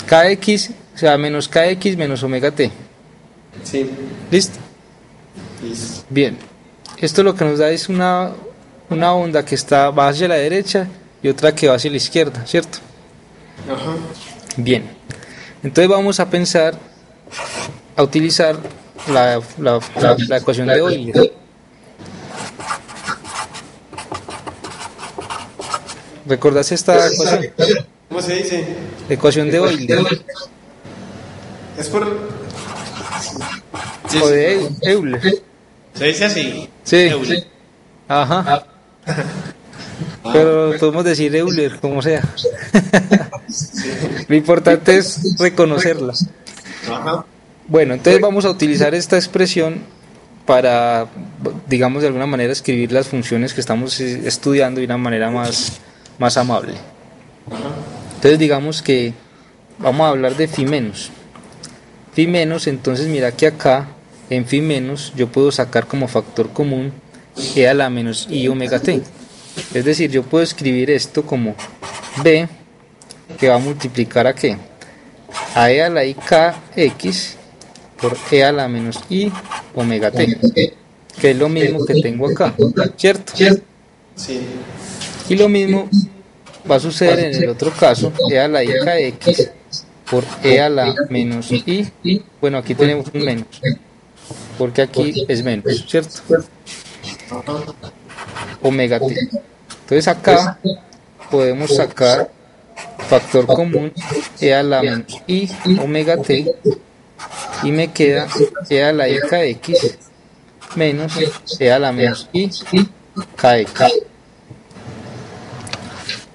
KX, o sea, menos KX menos omega t.
Sí.
¿Listo? Bien. Esto lo que nos da es una onda que va hacia la derecha y otra que va hacia la izquierda, ¿cierto?
Ajá.
Bien. Entonces vamos a utilizar la ecuación de Euler. ¿Recordás esta ecuación?
¿Cómo se dice?
Ecuación de Euler.
Es por...
O de Euler.
¿Se dice así?
Sí.
Euler.
Ajá. Pero podemos decir Euler, como sea. Lo importante es reconocerla.
Ajá.
Bueno, entonces vamos a utilizar esta expresión para, digamos, de alguna manera escribir las funciones que estamos estudiando de una manera más amable. Entonces digamos que vamos a hablar de phi menos. Phi menos, entonces mira que acá en phi menos yo puedo sacar como factor común e a la menos i omega t. Es decir, yo puedo escribir esto como b, que va a multiplicar a qué? A e a la i kx por e a la menos i omega t, que es lo mismo que tengo acá, ¿cierto?
Sí.
Y lo mismo va a suceder en el otro caso, e a la i kx por e a la menos i, bueno, aquí tenemos un menos, porque aquí es menos, ¿cierto? Omega t. Entonces acá podemos sacar factor común e a la menos i omega t, y me queda e a la i kx menos e a la menos i kx.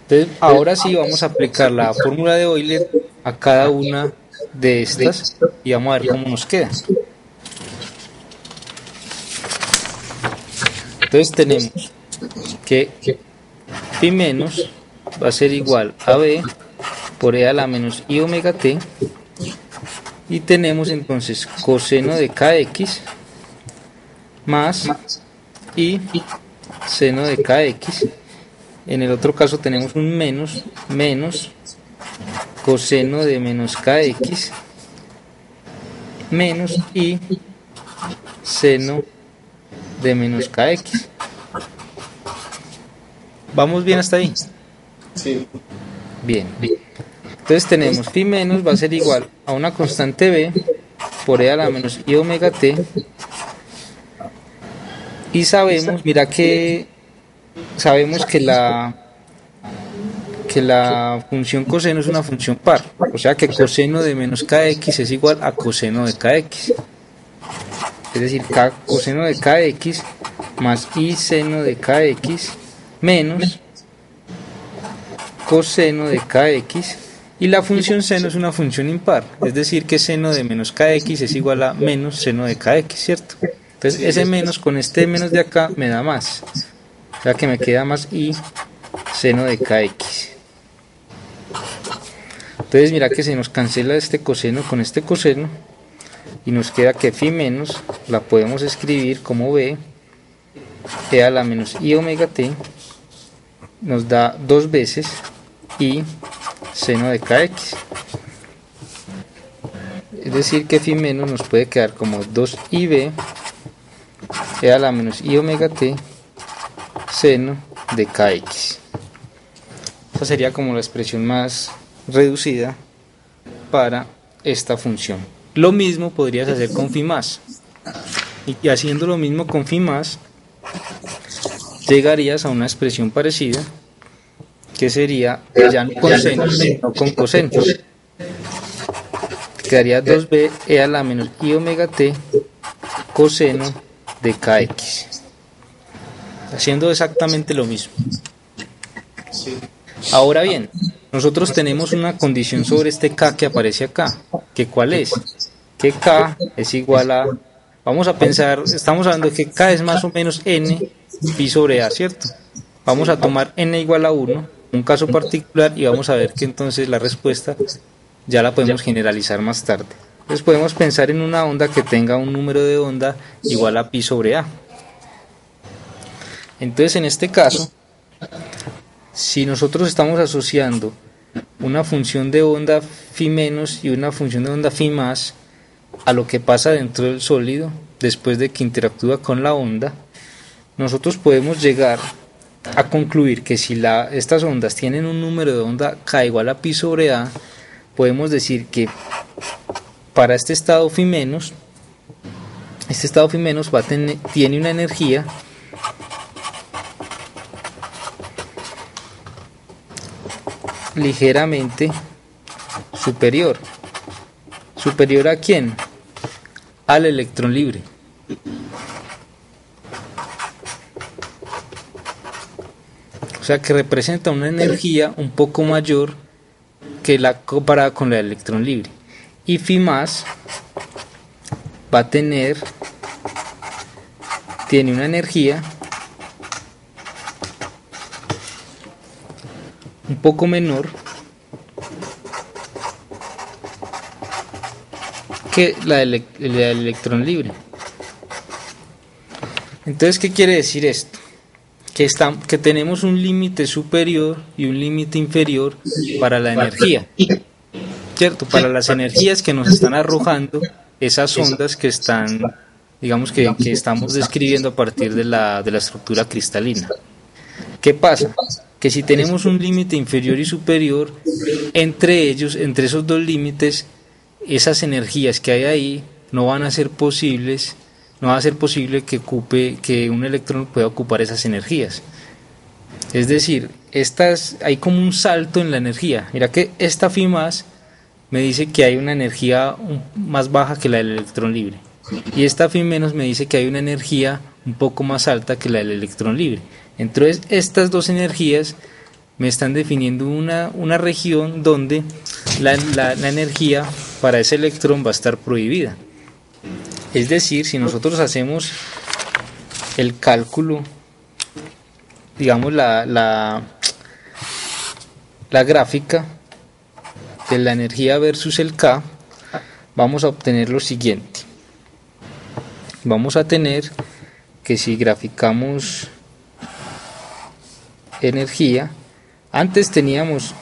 Entonces ahora sí vamos a aplicar la fórmula de Euler a cada una de estas y vamos a ver cómo nos queda. Entonces tenemos que phi menos va a ser igual a b por e a la menos i omega t, y tenemos entonces coseno de kx más i seno de kx. En el otro caso tenemos un menos coseno de menos kx menos i seno de menos kx. ¿Vamos bien hasta ahí?
Sí.
Bien. Entonces tenemos phi menos va a ser igual a una constante b por e a la menos i omega t. Y sabemos, mira que sabemos que la función coseno es una función par. O sea que coseno de menos kx es igual a coseno de kx. Es decir, k coseno de kx más i seno de kx menos coseno de kx, y la función seno es una función impar, es decir que seno de menos kx es igual a menos seno de kx, ¿cierto? Entonces ese menos con este menos de acá me da más, o sea que me queda más i seno de kx. Entonces mira que se nos cancela este coseno con este coseno y nos queda que phi menos la podemos escribir como b e a la menos i omega t nos da dos veces i seno de kx, es decir que phi menos nos puede quedar como 2ib e a la menos i omega t seno de kx. Esa sería como la expresión más reducida para esta función. Lo mismo podrías hacer con phi más, y haciendo lo mismo con phi más llegarías a una expresión parecida, que sería ya no con senos, sino con cosenos. Quedaría 2b e a la menos i omega t coseno de kx, haciendo exactamente lo mismo. Ahora bien, nosotros tenemos una condición sobre este k que aparece acá, que ¿cuál es? Que k es igual a, vamos a pensar, estamos hablando de que k es más o menos n pi sobre a, ¿cierto? Vamos a tomar n igual a 1, un caso particular, y vamos a ver que entonces la respuesta ya la podemos generalizar más tarde. Entonces podemos pensar en una onda que tenga un número de onda igual a pi sobre a. Entonces en este caso, si nosotros estamos asociando una función de onda phi menos y una función de onda phi más a lo que pasa dentro del sólido después de que interactúa con la onda, nosotros podemos llegar a concluir que si estas ondas tienen un número de onda k igual a pi sobre a, podemos decir que para este estado phi menos tiene una energía ligeramente superior. ¿Superior a quién? Al electrón libre. O sea que representa una energía un poco mayor que la comparada con la del electrón libre. Y phi más tiene una energía un poco menor que la del electrón libre. Entonces, ¿qué quiere decir esto? Que tenemos un límite superior y un límite inferior para la energía, ¿cierto? Para las energías que nos están arrojando esas ondas que están, digamos que estamos describiendo a partir de la estructura cristalina. ¿Qué pasa? Que si tenemos un límite inferior y superior, entre esos dos límites, esas energías que hay ahí no va a ser posible que un electrón pueda ocupar esas energías. Es decir, hay como un salto en la energía. Mira que esta phi más me dice que hay una energía más baja que la del electrón libre, y esta phi menos me dice que hay una energía un poco más alta que la del electrón libre. Entonces estas dos energías me están definiendo una región donde la energía para ese electrón va a estar prohibida. Es decir, si nosotros hacemos el cálculo, digamos la gráfica de la energía versus el K, vamos a obtener lo siguiente. Vamos a tener que si graficamos energía, antes teníamos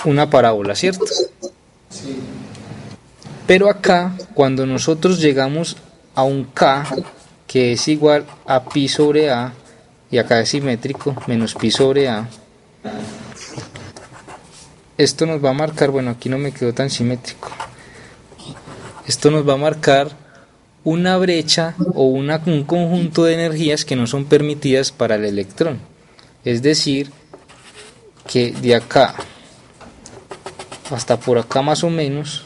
una parábola, ¿cierto?
Sí.
Pero acá, cuando nosotros llegamos a un K que es igual a pi sobre a, y acá es simétrico, menos pi sobre A. Esto nos va a marcar, bueno, aquí no me quedó tan simétrico. Esto nos va a marcar una brecha o un conjunto de energías que no son permitidas para el electrón. Es decir, que de acá hasta por acá más o menos,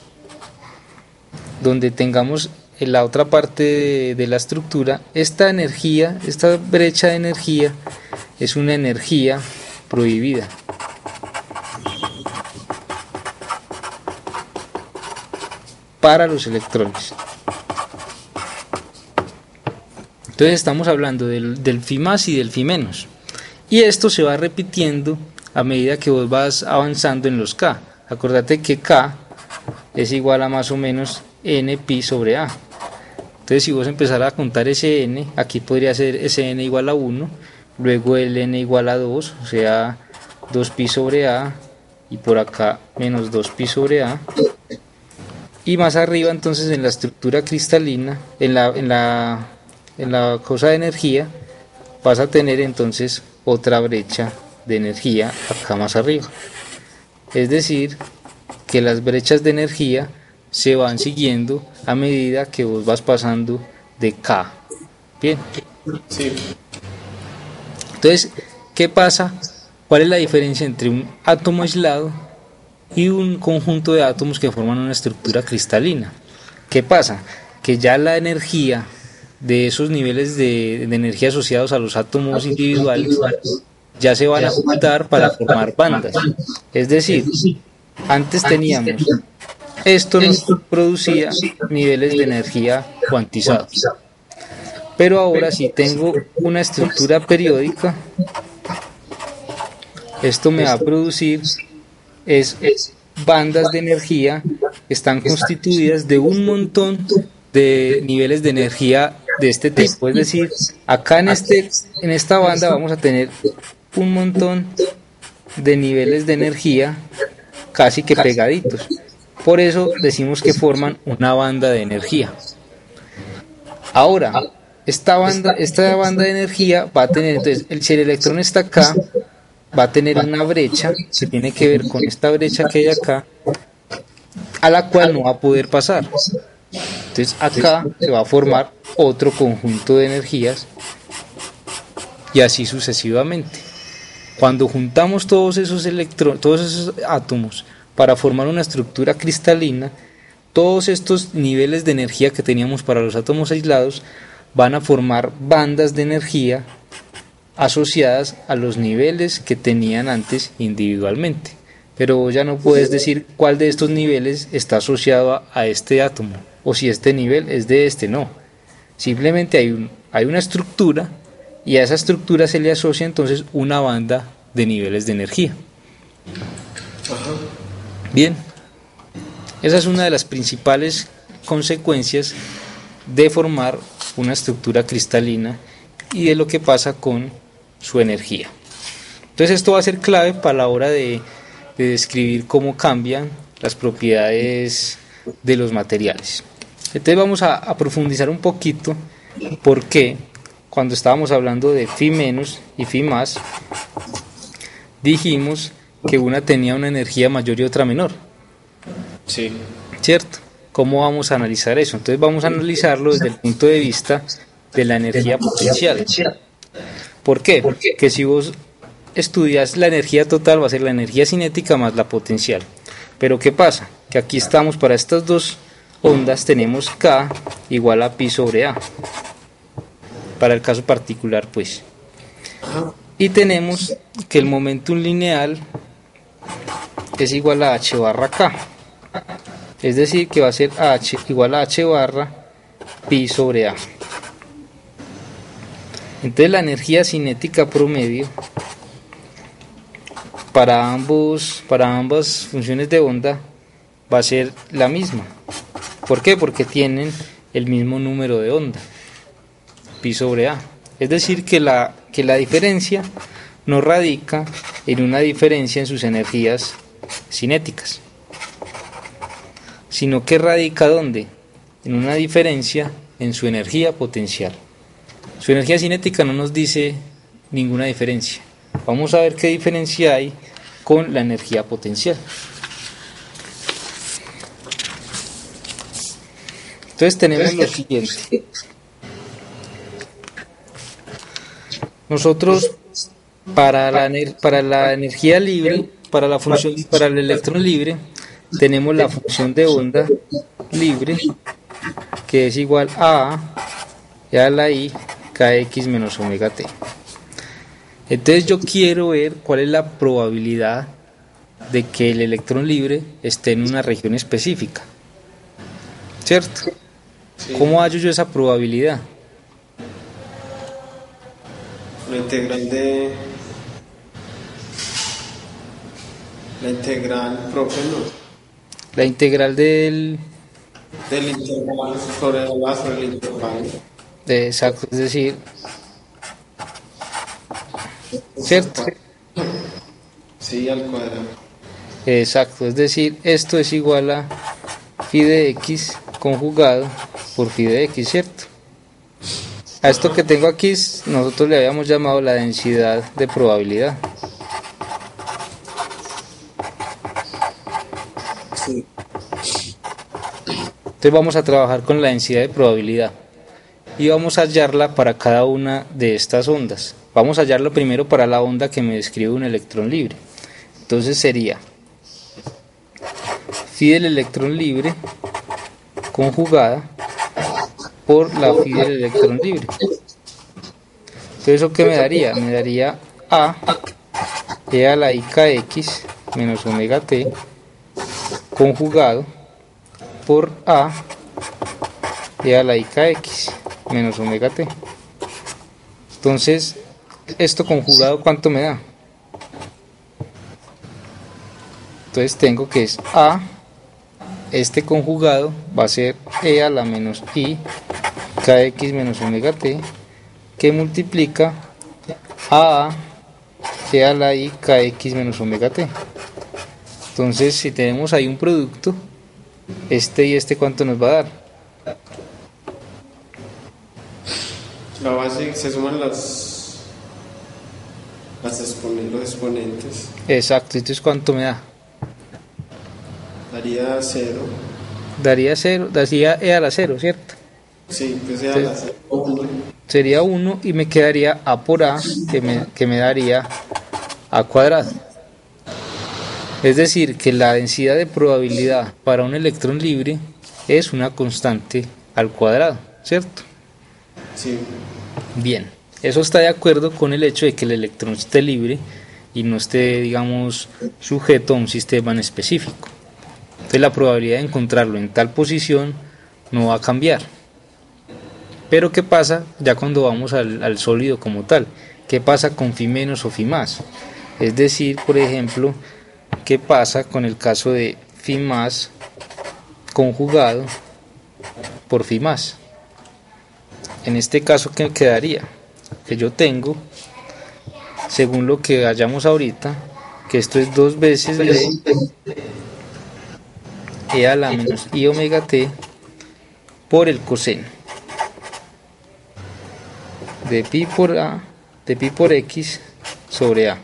donde tengamos en la otra parte de la estructura, esta energía, esta brecha de energía es una energía prohibida. Para los electrones. Entonces estamos hablando del Fi más y del Fi menos. Y esto se va repitiendo a medida que vos vas avanzando en los K. Acordate que K es igual a más o menos N pi sobre A. Entonces si vos empezaras a contar ese N, aquí podría ser ese N igual a 1, luego el N igual a 2, o sea 2 pi sobre A, y por acá menos 2 pi sobre A. Y más arriba entonces en la estructura cristalina, en la cosa de energía, vas a tener entonces otra brecha de energía acá más arriba. Es decir, que las brechas de energía se van siguiendo a medida que vos vas pasando de K. Bien.
Sí.
Entonces, ¿qué pasa? ¿Cuál es la diferencia entre un átomo aislado y un conjunto de átomos que forman una estructura cristalina? ¿Qué pasa? Que ya la energía de esos niveles de energía asociados a los átomos individuales ya se van a juntar para formar bandas. Es decir, antes teníamos, esto nos producía niveles de energía cuantizados. Pero ahora si tengo una estructura periódica, esto me va a producir bandas de energía que están constituidas de un montón de niveles de energía de este tipo. Es decir, acá en esta banda vamos a tener un montón de niveles de energía casi que pegaditos. Por eso decimos que forman una banda de energía. Ahora, esta banda de energía va a tener, entonces, si el electrón está acá, va a tener una brecha que tiene que ver con esta brecha que hay acá, a la cual no va a poder pasar. Entonces acá se va a formar otro conjunto de energías y así sucesivamente. Cuando juntamos todos esos átomos para formar una estructura cristalina, todos estos niveles de energía que teníamos para los átomos aislados van a formar bandas de energía asociadas a los niveles que tenían antes individualmente. Pero ya no puedes decir cuál de estos niveles está asociado a este átomo, o si este nivel es de este, no. Simplemente hay una estructura, y a esa estructura se le asocia entonces una banda de niveles de energía. Bien, esa es una de las principales consecuencias de formar una estructura cristalina y de lo que pasa con su energía. Entonces esto va a ser clave para la hora de describir cómo cambian las propiedades de los materiales. Entonces vamos a profundizar un poquito porque cuando estábamos hablando de Fi menos y Fi más, dijimos que una tenía una energía mayor y otra menor.
Sí.
¿Cierto? ¿Cómo vamos a analizar eso? Entonces vamos a analizarlo desde el punto de vista de la energía potencial. ¿Por qué? Porque si vos estudias la energía total, va a ser la energía cinética más la potencial. Pero ¿qué pasa? Que aquí estamos para estas dos ondas, tenemos K igual a pi sobre A. Para el caso particular, pues. Y tenemos que el momentum lineal es igual a H barra K. Es decir, que va a ser H igual a H barra pi sobre A. Entonces la energía cinética promedio para ambas funciones de onda va a ser la misma. ¿Por qué? Porque tienen el mismo número de onda, pi sobre A. Es decir, que la diferencia no radica en una diferencia en sus energías cinéticas, sino que radica ¿dónde? En una diferencia en su energía potencial. Su energía cinética no nos dice ninguna diferencia. Vamos a ver qué diferencia hay con la energía potencial. Entonces tenemos lo siguiente. Nosotros para la energía libre, para la función, para el electrón libre, tenemos la función de onda libre, que es igual a E a la I kx menos omega t. Entonces yo quiero ver cuál es la probabilidad de que el electrón libre esté en una región específica, ¿cierto?
Sí.
¿Cómo hallo yo esa probabilidad?
La integral de... La integral, profe, no.
La integral del...
Del intervalo sobre el intervalo.
exacto, es decir, ¿cierto?
Sí, al cuadrado.
Exacto, es decir, esto es igual a phi de x conjugado por phi de x, ¿cierto? A esto que tengo aquí nosotros le habíamos llamado la densidad de probabilidad.
Sí.
Entonces vamos a trabajar con la densidad de probabilidad y vamos a hallarla para cada una de estas ondas. Vamos a hallarlo primero para la onda que me describe un electrón libre. Entonces sería phi del electrón libre conjugada por la phi del electrón libre. Entonces ¿eso qué me daría? Me daría a e a la i kx menos omega t conjugado por a e a la i kx menos omega t. Entonces, esto conjugado, ¿cuánto me da? Entonces tengo que es a, este conjugado va a ser e a la menos i kx menos omega t, que multiplica a e a la i kx menos omega t. Entonces, si tenemos ahí un producto, este y este, ¿cuánto nos va a dar?
La base se suman los exponentes.
Exacto, entonces ¿cuánto me da?
Daría 0.
Daría 0, daría e a la 0, ¿cierto?
Sí, pues sea la 0.
Sería 1 y me quedaría a por a, que me daría a cuadrado. Es decir, que la densidad de probabilidad para un electrón libre es una constante al cuadrado, ¿cierto?
Sí.
Bien, eso está de acuerdo con el hecho de que el electrón esté libre y no esté, digamos, sujeto a un sistema en específico. Entonces la probabilidad de encontrarlo en tal posición no va a cambiar. Pero ¿qué pasa ya cuando vamos al sólido como tal? ¿Qué pasa con phi menos o phi más? Es decir, por ejemplo, ¿qué pasa con el caso de phi más conjugado por phi más? En este caso, ¿qué quedaría? Que yo tengo, según lo que hallamos ahorita, que esto es 2 veces de e a la menos i omega t por el coseno de pi por a, de pi por x sobre a.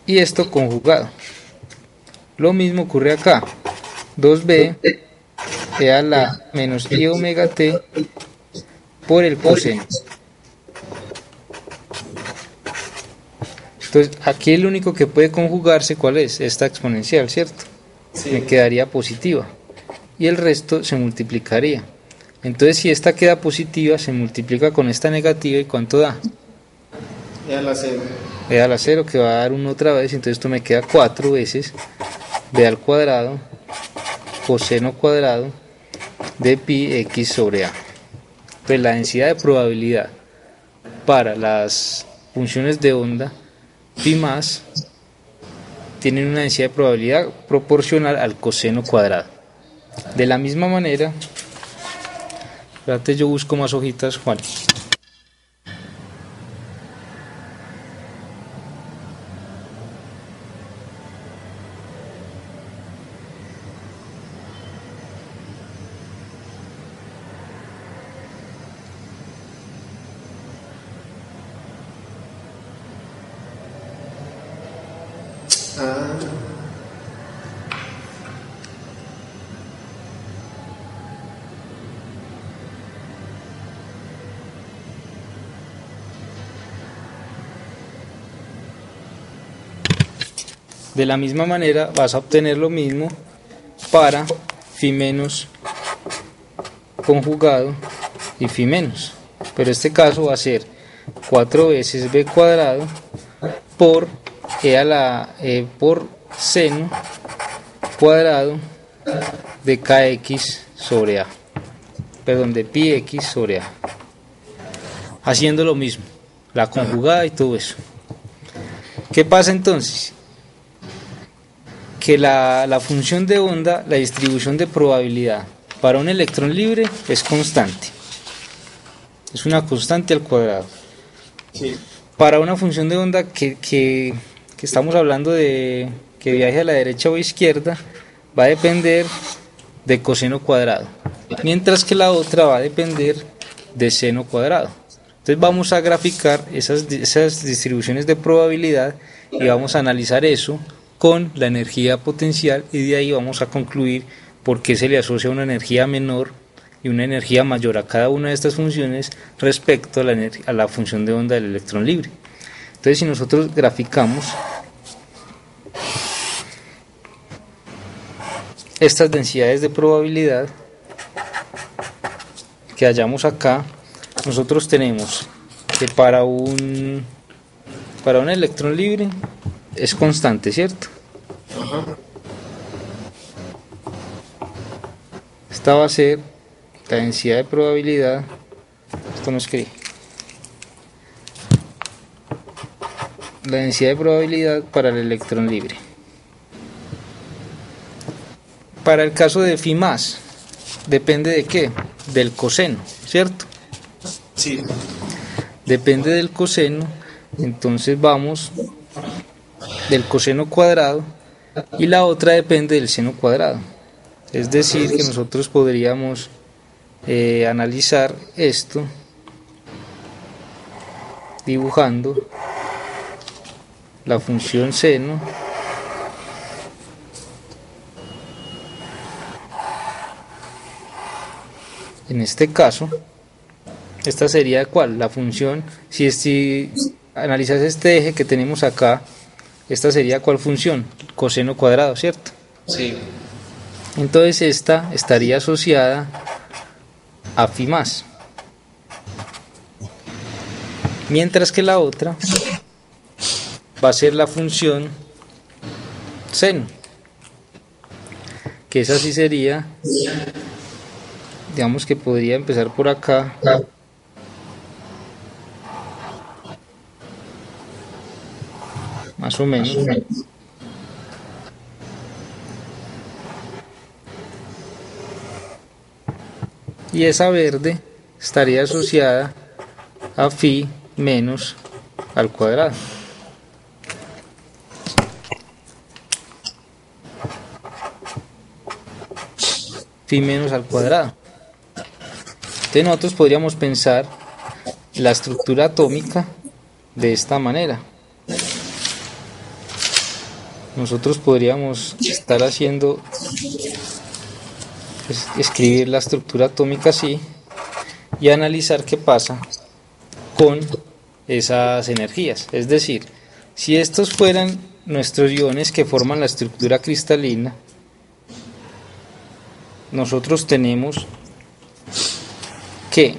Y esto conjugado. Lo mismo ocurre acá. 2b e a la menos i omega t por el coseno. Entonces, aquí el único que puede conjugarse, ¿cuál es? Esta exponencial, ¿cierto?
Sí.
Me quedaría positiva. Y el resto se multiplicaría. Entonces, si esta queda positiva, se multiplica con esta negativa, ¿y cuánto da?
E a la 0.
E a la 0, que va a dar 1 otra vez, entonces esto me queda 4 veces b al cuadrado coseno cuadrado de pi x sobre a. Pues la densidad de probabilidad para las funciones de onda pi más tienen una densidad de probabilidad proporcional al coseno cuadrado. De la misma manera, espérate, yo busco más hojitas, Juan. De la misma manera vas a obtener lo mismo para phi menos conjugado y phi menos, pero este caso va a ser 4 veces b cuadrado por por seno cuadrado de kx sobre a, perdón, de pi x sobre a, haciendo lo mismo, la conjugada y todo eso. ¿Qué pasa entonces? Que la función de onda, la distribución de probabilidad para un electrón libre es constante, es una constante al cuadrado.
Sí.
Para una función de onda que estamos hablando de que viaje a la derecha o izquierda, va a depender de coseno cuadrado, mientras que la otra va a depender de seno cuadrado. Entonces vamos a graficar esas distribuciones de probabilidad y vamos a analizar eso con la energía potencial, y de ahí vamos a concluir por qué se le asocia una energía menor y una energía mayor a cada una de estas funciones respecto a la función de onda del electrón libre. Entonces, si nosotros graficamos estas densidades de probabilidad que hallamos acá, nosotros tenemos que para un electrón libre es constante, ¿cierto?
Ajá.
Esta va a ser la densidad de probabilidad, esto no escribe, la densidad de probabilidad para el electrón libre. Para el caso de phi más, depende de qué, del coseno, ¿cierto?
Sí.
Depende del coseno, entonces vamos del coseno cuadrado, y la otra depende del seno cuadrado. Es decir, que nosotros podríamos analizar esto dibujando la función seno en este caso. Esta sería ¿cuál? La función, si analizas este eje que tenemos acá, esta sería ¿cuál función? Coseno cuadrado, ¿cierto?
Sí.
Entonces esta estaría asociada a phi más, mientras que la otra va a ser la función seno, que esa sí sería, digamos que podría empezar por acá, más o menos, y esa verde estaría asociada a phi menos al cuadrado. Phi menos al cuadrado. Entonces nosotros podríamos pensar la estructura atómica de esta manera. Nosotros podríamos estar haciendo, escribir la estructura atómica así y analizar qué pasa con esas energías. Es decir, si estos fueran nuestros iones que forman la estructura cristalina, nosotros tenemos que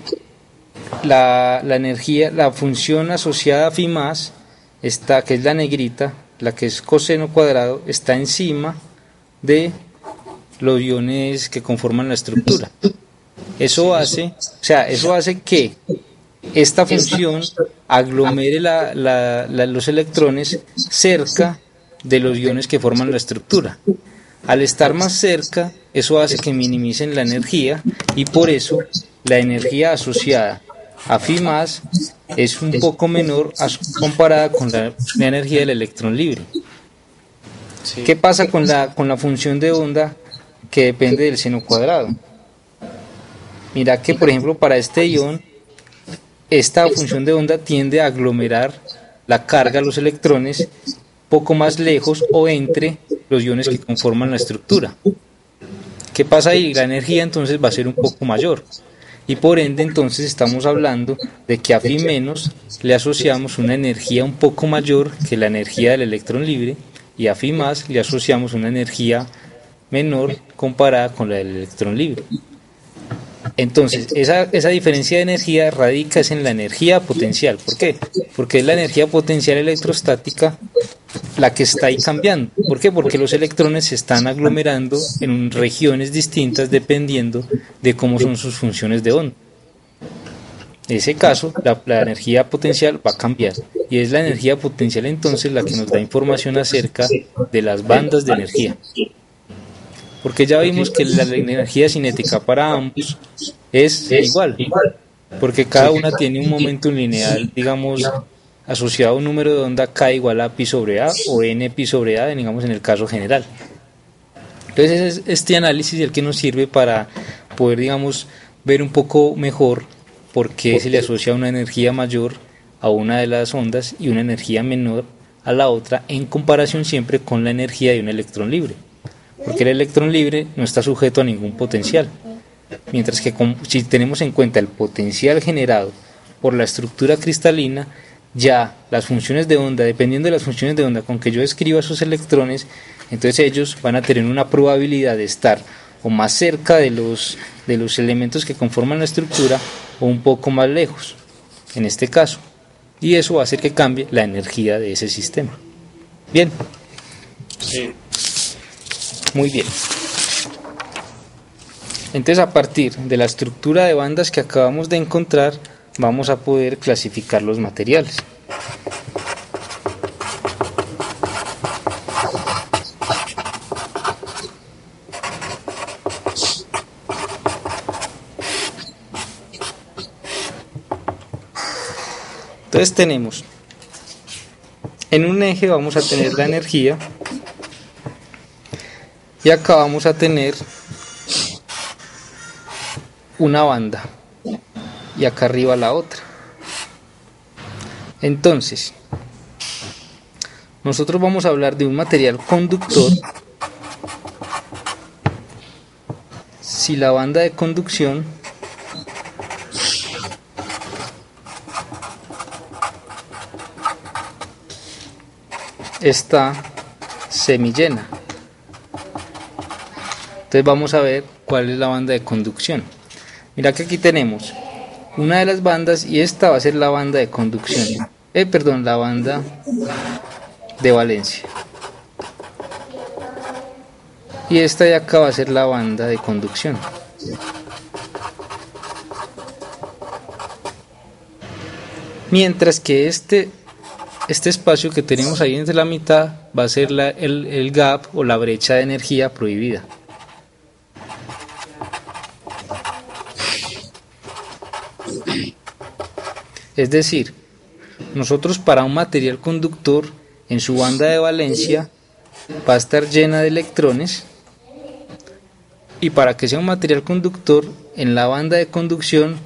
la energía, la función asociada a phi más, está, que es la negrita, la que es coseno cuadrado, está encima de los iones que conforman la estructura. Eso hace que esta función aglomere los electrones cerca de los iones que forman la estructura. Al estar más cerca, eso hace que minimicen la energía, y por eso la energía asociada a phi más es un poco menor comparada con la energía del electrón libre.
Sí.
¿Qué pasa con la función de onda que depende del seno cuadrado? Mira que, por ejemplo, para este ion, esta función de onda tiende a aglomerar la carga, los electrones, poco más lejos o entre los iones que conforman la estructura. ¿Qué pasa ahí? La energía entonces va a ser un poco mayor, y por ende entonces estamos hablando de que a phi menos le asociamos una energía un poco mayor que la energía del electrón libre, y a phi más le asociamos una energía menor comparada con la del electrón libre. Entonces, esa diferencia de energía radica en la energía potencial. ¿Por qué? Porque es la energía potencial electrostática la que está ahí cambiando. ¿Por qué? Porque los electrones se están aglomerando en regiones distintas dependiendo de cómo son sus funciones de onda. En ese caso, la energía potencial va a cambiar. Y es la energía potencial entonces la que nos da información acerca de las bandas de energía. Porque ya vimos que la energía cinética para ambos es igual, porque cada una tiene un momento lineal, digamos, asociado a un número de onda k igual a pi sobre a o n pi sobre a, digamos en el caso general. Entonces este análisis es el que nos sirve para poder, digamos, ver un poco mejor por qué se le asocia una energía mayor a una de las ondas y una energía menor a la otra, en comparación siempre con la energía de un electrón libre. Porque el electrón libre no está sujeto a ningún potencial, mientras que si tenemos en cuenta el potencial generado por la estructura cristalina, ya las funciones de onda, dependiendo de las funciones de onda con que yo describa esos electrones, entonces ellos van a tener una probabilidad de estar o más cerca de los elementos que conforman la estructura o un poco más lejos, en este caso, y eso va a hacer que cambie la energía de ese sistema. Bien.
Sí.
Muy bien. Entonces, a partir de la estructura de bandas que acabamos de encontrar, vamos a poder clasificar los materiales. Entonces tenemos, en un eje vamos a tener la energía, y acá vamos a tener una banda y acá arriba la otra. Entonces, nosotros vamos a hablar de un material conductor si la banda de conducción está semillena. Entonces vamos a ver cuál es la banda de conducción. Mira que aquí tenemos una de las bandas y esta va a ser la banda de conducción. La banda de valencia. Y esta de acá va a ser la banda de conducción. Mientras que este espacio que tenemos ahí entre la mitad va a ser el gap o la brecha de energía prohibida. Es decir, nosotros para un material conductor en su banda de valencia va a estar llena de electrones, y para que sea un material conductor en la banda de conducción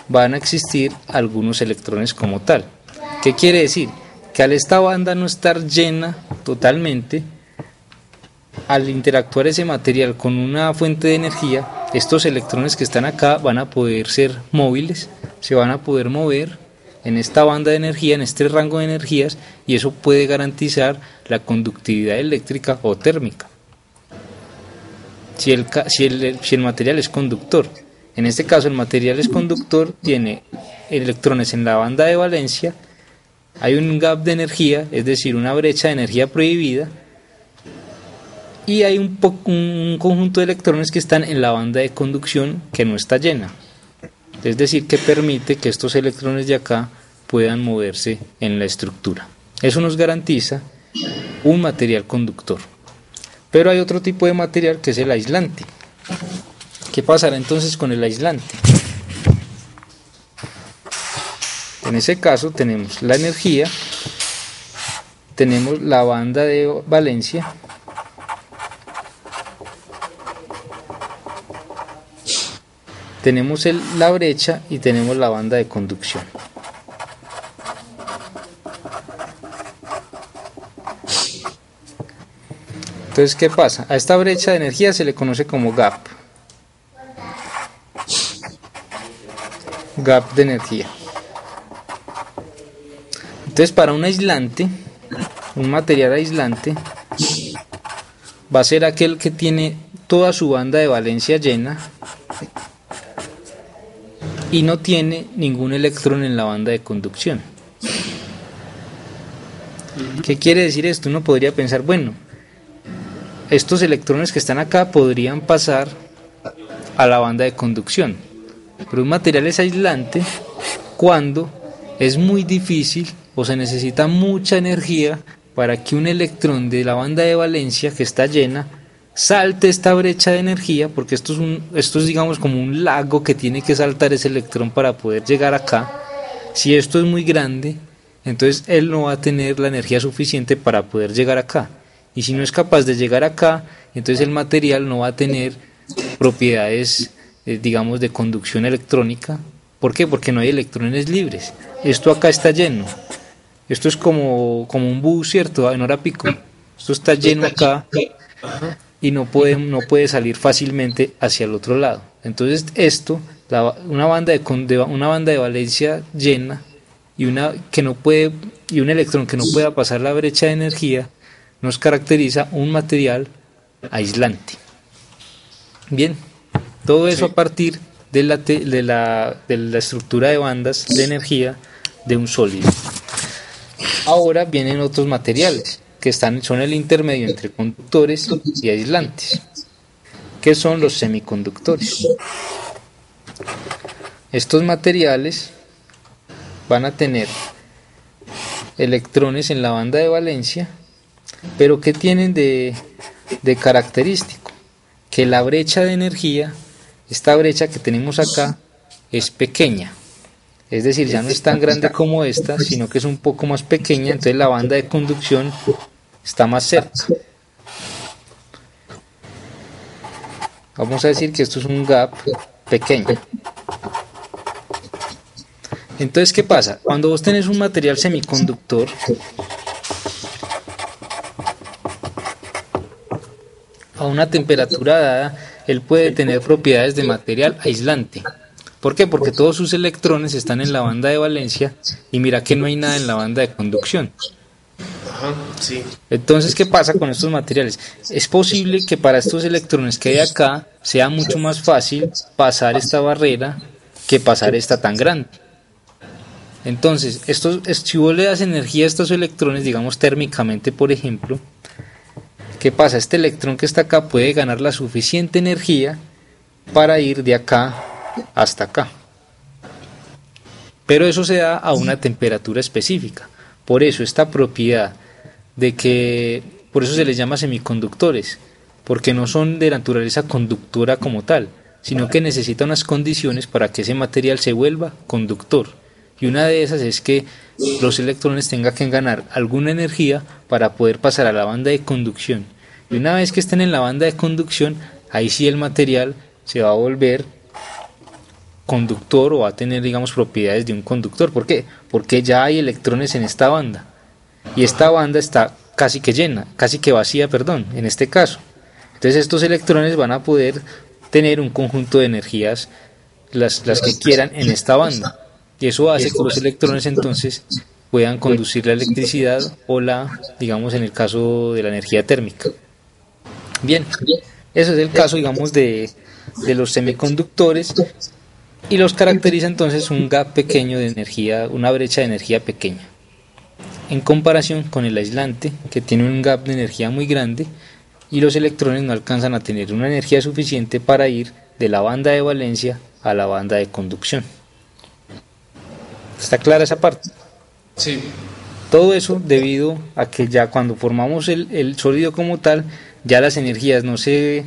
van a existir algunos electrones como tal. ¿Qué quiere decir? Que al esta banda no estar llena totalmente, al interactuar ese material con una fuente de energía, estos electrones que están acá van a poder ser móviles, se van a poder mover en esta banda de energía, en este rango de energías, y eso puede garantizar la conductividad eléctrica o térmica si el material es conductor. En este caso el material es conductor, tiene electrones en la banda de valencia, hay un gap de energía, es decir, una brecha de energía prohibida, y hay un conjunto de electrones que están en la banda de conducción que no está llena. Es decir, que permite que estos electrones de acá puedan moverse en la estructura. Eso nos garantiza un material conductor. Pero hay otro tipo de material que es el aislante. ¿Qué pasará entonces con el aislante? En ese caso tenemos la energía, tenemos la banda de valencia, tenemos la brecha y tenemos la banda de conducción. Entonces, ¿qué pasa? A esta brecha de energía se le conoce como gap. Gap de energía. Entonces, para un aislante, un material aislante, va a ser aquel que tiene toda su banda de valencia llena y no tiene ningún electrón en la banda de conducción. ¿Qué quiere decir esto? Uno podría pensar, bueno, estos electrones que están acá podrían pasar a la banda de conducción, pero un material es aislante cuando es muy difícil o se necesita mucha energía para que un electrón de la banda de valencia que está llena salte esta brecha de energía, porque esto es digamos como un lago que tiene que saltar ese electrón para poder llegar acá. Si esto es muy grande, entonces él no va a tener la energía suficiente para poder llegar acá, y si no es capaz de llegar acá, entonces el material no va a tener propiedades digamos de conducción electrónica. ¿Por qué? Porque no hay electrones libres. Esto acá está lleno. Esto es como un bus, ¿cierto? En hora pico. Esto está lleno acá y no puede salir fácilmente hacia el otro lado. Entonces una banda de valencia llena y un electrón que no pueda pasar la brecha de energía nos caracteriza un material aislante. Bien, todo eso a partir de la estructura de bandas de energía de un sólido. Ahora vienen otros materiales que son el intermedio entre conductores y aislantes, que son los semiconductores. Estos materiales van a tener electrones en la banda de valencia, pero ¿qué tienen de característico? Que la brecha de energía, esta brecha que tenemos acá, es pequeña. Es decir, ya no es tan grande como esta, sino que es un poco más pequeña, entonces la banda de conducción está más cerca. Vamos a decir que esto es un gap pequeño. Entonces, ¿qué pasa? Cuando vos tenés un material semiconductor, a una temperatura dada, él puede tener propiedades de material aislante. ¿Por qué? Porque todos sus electrones están en la banda de valencia y mira que no hay nada en la banda de conducción.
Ajá, sí.
Entonces, ¿qué pasa con estos materiales? Es posible que para estos electrones que hay acá sea mucho más fácil pasar esta barrera que pasar esta tan grande. Entonces, si vos le das energía a estos electrones, digamos térmicamente por ejemplo, ¿qué pasa? Este electrón que está acá puede ganar la suficiente energía para ir de acá hasta acá, pero eso se da a una temperatura específica. Por eso esta propiedad por eso se les llama semiconductores, porque no son de naturaleza conductora como tal, sino que necesita unas condiciones para que ese material se vuelva conductor, y una de esas es que los electrones tengan que ganar alguna energía para poder pasar a la banda de conducción, y una vez que estén en la banda de conducción, ahí sí el material se va a volver conductor o va a tener, digamos, propiedades de un conductor. ¿Por qué? Porque ya hay electrones en esta banda y esta banda está casi que vacía, en este caso. Entonces estos electrones van a poder tener un conjunto de energías, las que quieran en esta banda, y eso hace que los electrones entonces puedan conducir la electricidad o digamos en el caso de la energía térmica. Bien, eso es el caso, digamos, de los semiconductores. Y los caracteriza entonces un gap pequeño de energía, una brecha de energía pequeña, en comparación con el aislante, que tiene un gap de energía muy grande y los electrones no alcanzan a tener una energía suficiente para ir de la banda de valencia a la banda de conducción. ¿Está clara esa parte?
Sí.
Todo eso debido a que ya cuando formamos el sólido como tal, ya las energías no se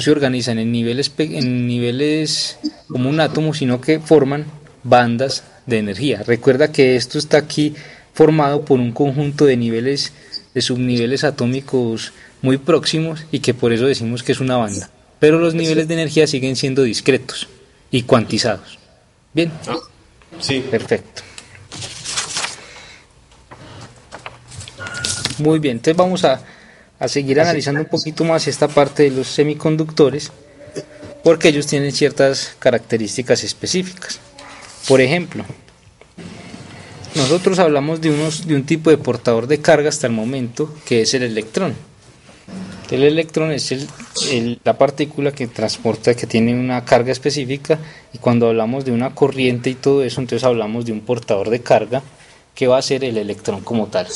organizan en niveles como un átomo, sino que forman bandas de energía. Recuerda que esto está aquí formado por un conjunto de subniveles atómicos muy próximos y que por eso decimos que es una banda. Pero los niveles de energía siguen siendo discretos y cuantizados. ¿Bien?
Sí.
Perfecto. Muy bien, entonces vamos a seguir analizando un poquito más esta parte de los semiconductores, porque ellos tienen ciertas características específicas. Por ejemplo, nosotros hablamos de un tipo de portador de carga hasta el momento, que es el electrón. El electrón es la partícula que transporta, que tiene una carga específica, y cuando hablamos de una corriente y todo eso, entonces hablamos de un portador de carga que va a ser el electrón como tal.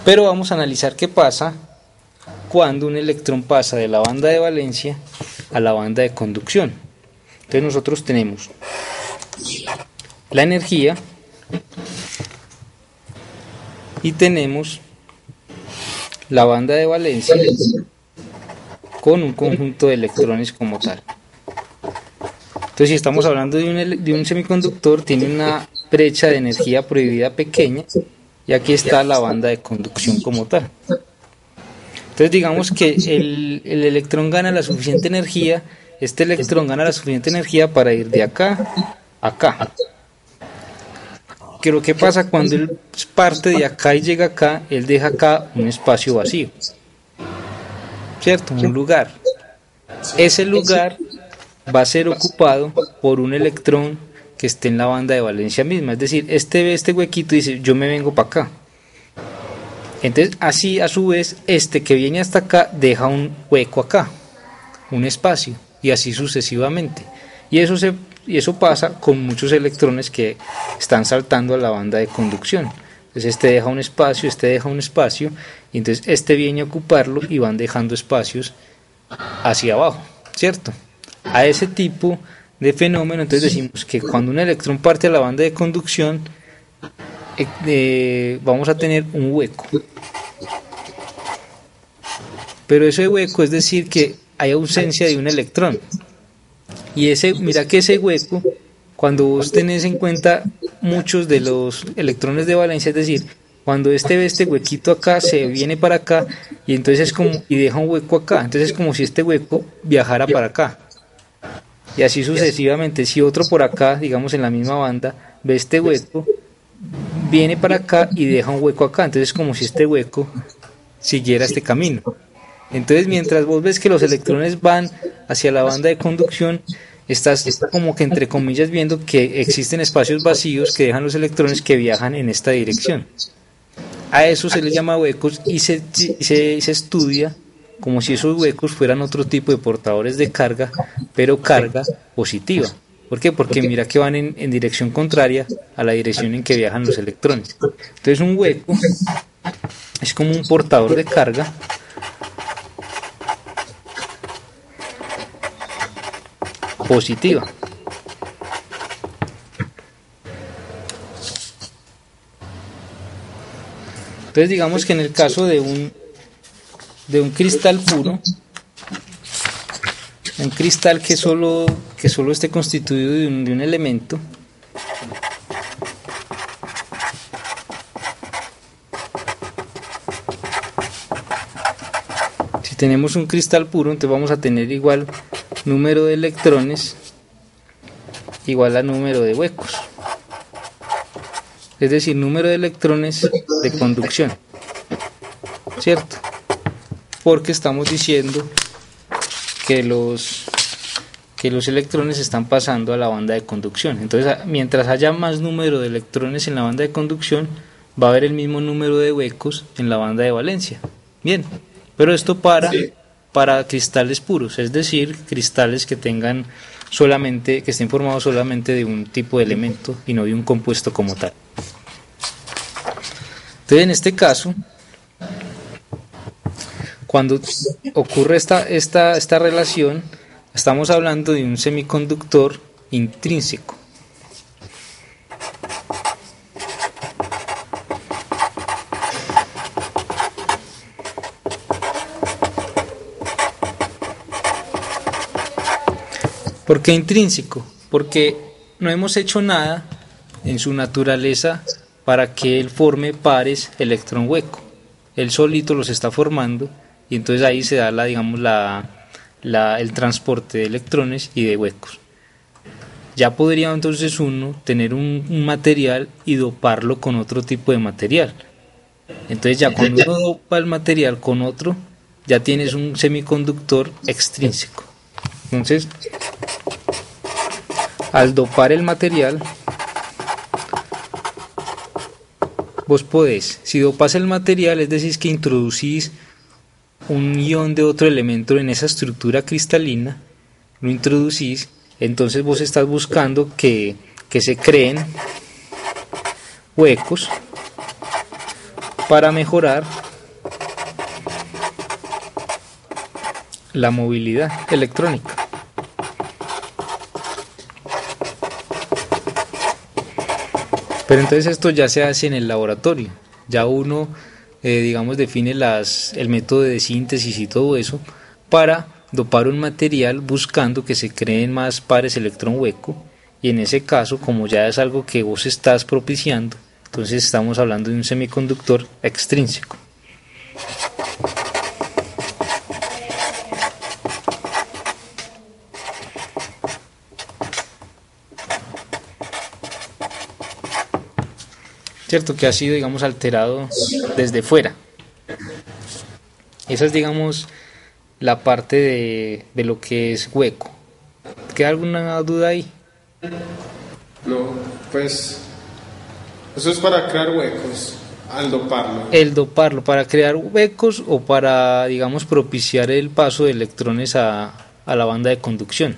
Pero vamos a analizar qué pasa cuando un electrón pasa de la banda de valencia a la banda de conducción. Entonces nosotros tenemos la energía y tenemos la banda de valencia con un conjunto de electrones como tal. Entonces, si estamos hablando de un semiconductor, tiene una brecha de energía prohibida pequeña, y aquí está la banda de conducción como tal. Entonces, digamos que el electrón gana la suficiente energía, este electrón gana la suficiente energía para ir de acá a acá. Que lo que pasa cuando él parte de acá y llega acá, él deja acá un espacio vacío, ¿cierto? Un lugar. Ese lugar va a ser ocupado por un electrón que esté en la banda de valencia misma, es decir, este huequito dice, yo me vengo para acá. Entonces, así a su vez, este que viene hasta acá deja un hueco acá, un espacio, y así sucesivamente. Y eso pasa con muchos electrones que están saltando a la banda de conducción. Entonces este deja un espacio, y entonces este viene a ocuparlo y van dejando espacios hacia abajo, ¿cierto? A ese tipo de fenómeno, entonces decimos que cuando un electrón parte a la banda de conducción, vamos a tener un hueco. Pero ese hueco es decir que hay ausencia de un electrón. Y mira que ese hueco, cuando vos tenés en cuenta muchos de los electrones de valencia, es decir, cuando ve este huequito acá, se viene para acá, y entonces y deja un hueco acá, entonces es como si este hueco viajara para acá. Y así sucesivamente, si otro por acá, digamos en la misma banda, ve este hueco, viene para acá y deja un hueco acá, entonces es como si este hueco siguiera este camino. Entonces, mientras vos ves que los electrones van hacia la banda de conducción, estás como que entre comillas viendo que existen espacios vacíos que dejan los electrones que viajan en esta dirección. A eso se les llama huecos, y se estudia como si esos huecos fueran otro tipo de portadores de carga, pero carga positiva. ¿Por qué? Porque mira que van en dirección contraria a la dirección en que viajan los electrones. Entonces un hueco es como un portador de carga positiva. Entonces digamos que en el caso de un cristal puro, un cristal que solo esté constituido de un elemento, si tenemos un cristal puro, entonces vamos a tener igual número de electrones igual a número de huecos, es decir, número de electrones de conducción, ¿cierto? Porque estamos diciendo que los electrones están pasando a la banda de conducción. Entonces, mientras haya más número de electrones en la banda de conducción, va a haber el mismo número de huecos en la banda de valencia. Bien, pero esto para cristales puros, es decir, cristales que estén formados solamente de un tipo de elemento y no de un compuesto como tal. Entonces, en este caso, cuando ocurre esta relación, estamos hablando de un semiconductor intrínseco. ¿Por qué intrínseco? Porque no hemos hecho nada en su naturaleza para que él forme pares electrón-hueco. Él solito los está formando, y entonces ahí se da el transporte de electrones y de huecos. Ya podría entonces uno tener un material y doparlo con otro tipo de material. Entonces ya cuando uno dopa el material con otro, ya tienes un semiconductor extrínseco. Entonces, al dopar el material, vos podés, si dopas el material, es decir, que introducís un ion de otro elemento en esa estructura cristalina, lo introducís, entonces vos estás buscando que se creen huecos para mejorar la movilidad electrónica. Pero entonces esto ya se hace en el laboratorio, ya uno digamos define el método de síntesis y todo eso para dopar un material buscando que se creen más pares electrón hueco, y en ese caso, como ya es algo que vos estás propiciando, entonces estamos hablando de un semiconductor extrínseco. Cierto, que ha sido, digamos, alterado desde fuera. Esa es, digamos, la parte de lo que es hueco. ¿Queda alguna duda ahí?
No, pues eso es para crear huecos al doparlo.
El doparlo para crear huecos o para, digamos, propiciar el paso de electrones a la banda de conducción.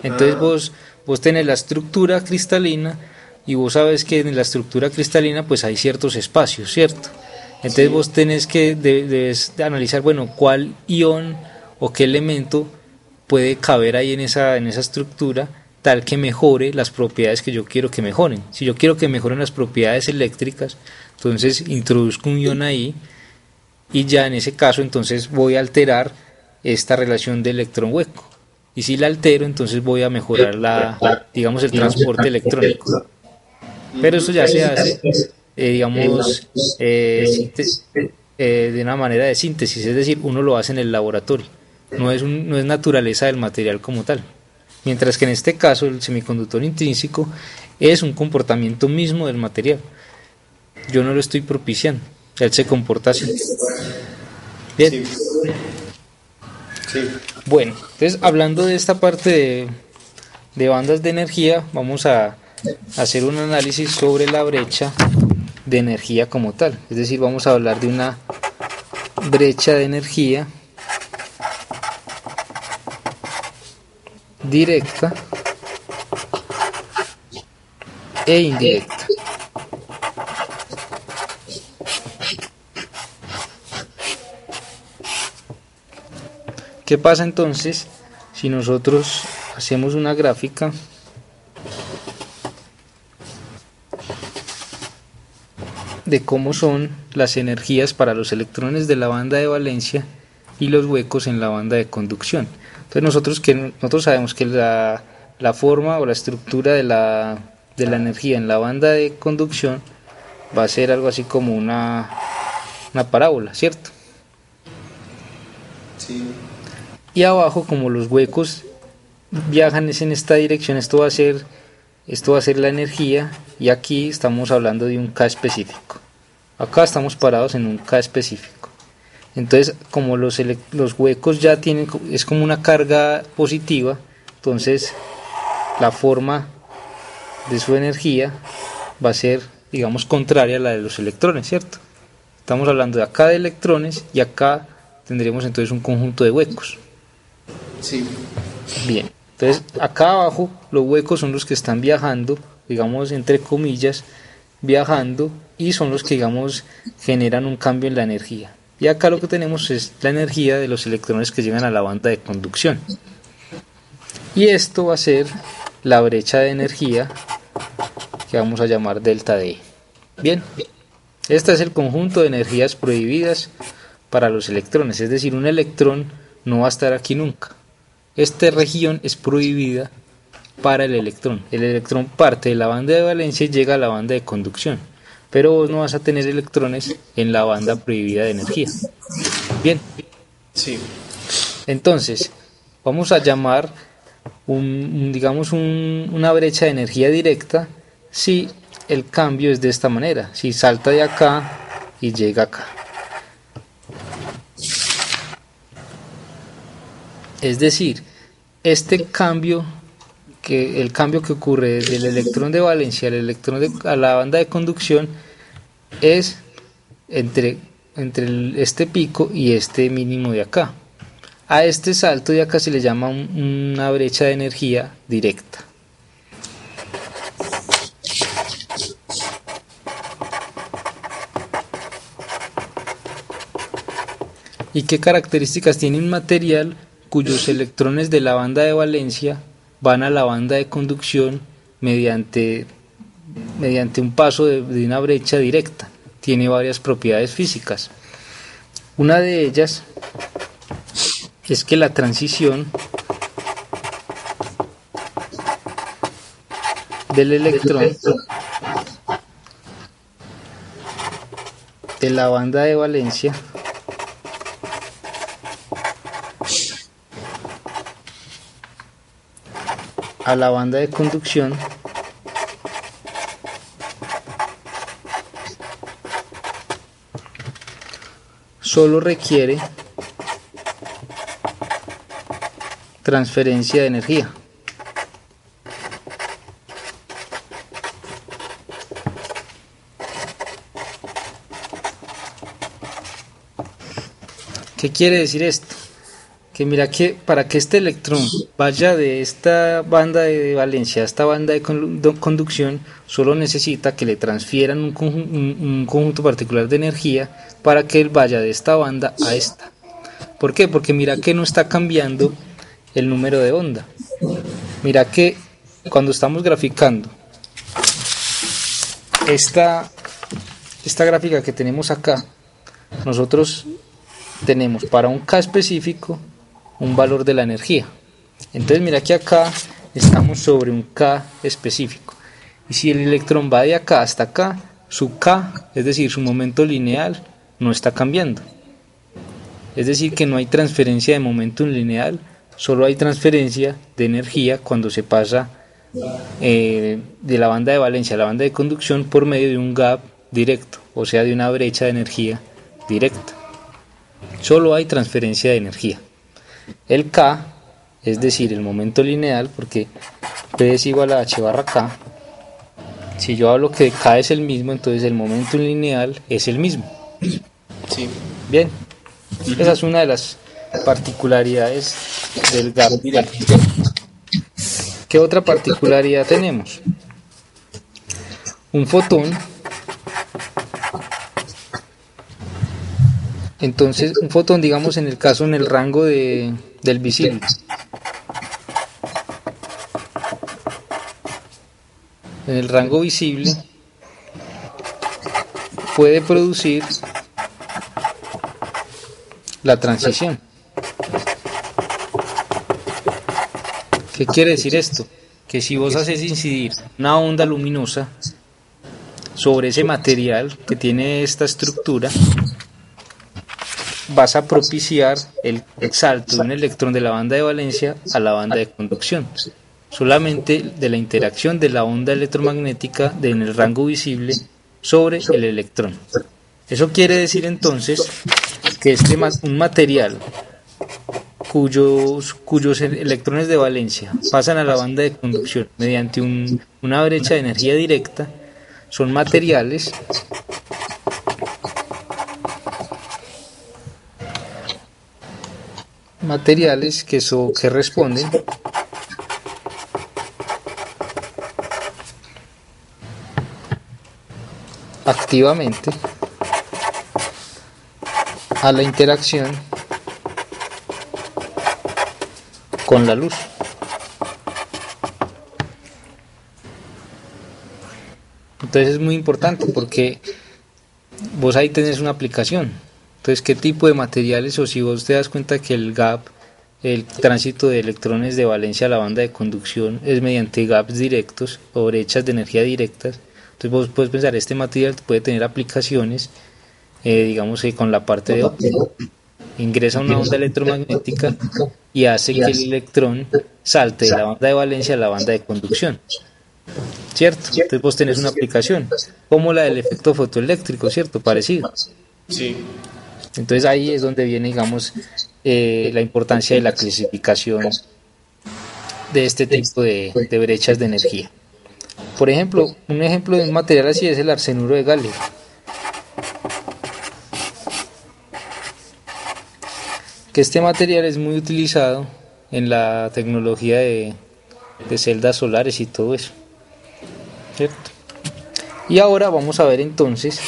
Entonces vos tenés la estructura cristalina y vos sabes que en la estructura cristalina pues hay ciertos espacios, ¿cierto? Entonces sí, vos tenés que debes de analizar, bueno, cuál ion o qué elemento puede caber ahí en esa estructura tal que mejore las propiedades que yo quiero que mejoren. Si yo quiero que mejoren las propiedades eléctricas, entonces introduzco un ion ahí y ya en ese caso entonces voy a alterar esta relación de electrón hueco. Y si la altero, entonces voy a mejorar digamos, el transporte electrónico. Pero eso ya se hace, digamos, de una manera de síntesis, es decir, uno lo hace en el laboratorio, no es naturaleza del material como tal. Mientras que en este caso el semiconductor intrínseco es un comportamiento mismo del material. Yo no lo estoy propiciando, él se comporta así. Bien. Sí. Sí. Bueno, entonces hablando de esta parte de bandas de energía, vamos a hacer un análisis sobre la brecha de energía como tal. Es decir, vamos a hablar de una brecha de energía directa e indirecta. ¿Qué pasa entonces si nosotros hacemos una gráfica de cómo son las energías para los electrones de la banda de valencia y los huecos en la banda de conducción? Entonces nosotros sabemos que la forma o la estructura de la energía en la banda de conducción va a ser algo así como una parábola, ¿cierto? Sí. Y abajo, como los huecos viajan en esta dirección, esto va a ser la energía, y aquí estamos hablando de un K específico. Acá estamos parados en un K específico. Entonces, como los huecos ya es como una carga positiva, entonces la forma de su energía va a ser, digamos, contraria a la de los electrones, ¿cierto? Estamos hablando de acá de electrones y acá tendremos entonces un conjunto de huecos.
Sí.
Bien, entonces acá abajo los huecos son los que están viajando, digamos, entre comillas, viajando, y son los que, digamos, generan un cambio en la energía. Y acá lo que tenemos es la energía de los electrones que llegan a la banda de conducción. Y esto va a ser la brecha de energía que vamos a llamar delta D. Bien, este es el conjunto de energías prohibidas para los electrones, es decir, un electrón no va a estar aquí nunca. Esta región es prohibida para el electrón. El electrón parte de la banda de valencia y llega a la banda de conducción, pero vos no vas a tener electrones en la banda prohibida de energía. Bien.
Sí.
Entonces, vamos a llamar una brecha de energía directa si el cambio es de esta manera, si salta de acá y llega acá. Es decir, el cambio que ocurre desde el electrón de valencia al electrón a la banda de conducción es entre este pico y este mínimo de acá. A este salto de acá se le llama una brecha de energía directa. ¿Y qué características tiene un material cuyos electrones de la banda de valencia van a la banda de conducción mediante un paso de una brecha directa? Tiene varias propiedades físicas. Una de ellas es que la transición del electrón de la banda de valencia a la banda de conducción solo requiere transferencia de energía. ¿Qué quiere decir esto? Que mira que para que este electrón vaya de esta banda de valencia a esta banda de conducción, solo necesita que le transfieran un conjunto particular de energía para que él vaya de esta banda a esta. ¿Por qué? Porque mira que no está cambiando el número de onda. Mira que cuando estamos graficando esta gráfica que tenemos acá, nosotros tenemos para un K específico un valor de la energía. Entonces mira que acá estamos sobre un K específico, y si el electrón va de acá hasta acá, su K, es decir, su momento lineal, no está cambiando. Es decir, que no hay transferencia de momento lineal, solo hay transferencia de energía cuando se pasa de la banda de valencia a la banda de conducción por medio de un gap directo, o sea, de una brecha de energía directa. Solo hay transferencia de energía. El K, es decir, el momento lineal, porque P es igual a H barra K. Si yo hablo que K es el mismo, entonces el momento lineal es el mismo.
Sí.
Bien, esa es una de las particularidades del gap directo. ¿Qué otra particularidad tenemos? Un fotón. Entonces, un fotón, digamos, en el rango del visible. En el rango visible puede producir la transición. ¿Qué quiere decir esto? Que si vos haces incidir una onda luminosa sobre ese material que tiene esta estructura, vas a propiciar el salto de un electrón de la banda de valencia a la banda de conducción, solamente de la interacción de la onda electromagnética en el rango visible sobre el electrón. Eso quiere decir entonces que un material cuyos electrones de valencia pasan a la banda de conducción mediante una brecha de energía directa son materiales que responden activamente a la interacción con la luz. Entonces es muy importante porque vos ahí tenés una aplicación. Entonces, ¿qué tipo de materiales? O si vos te das cuenta que el gap, el tránsito de electrones de valencia a la banda de conducción es mediante gaps directos o brechas de energía directas, entonces vos puedes pensar, este material puede tener aplicaciones, digamos que con la parte de óptica. Ingresa una onda electromagnética y hace que el electrón salte de la banda de valencia a la banda de conducción. ¿Cierto? Entonces vos tenés una aplicación, como la del efecto fotoeléctrico, ¿cierto? Parecido.
Sí.
Entonces ahí es donde viene, digamos, la importancia de la clasificación de este tipo de brechas de energía. Por ejemplo, un ejemplo de un material así es el arsenuro de galio. que este material es muy utilizado en la tecnología de celdas solares y todo eso, ¿cierto? Y ahora vamos a ver entonces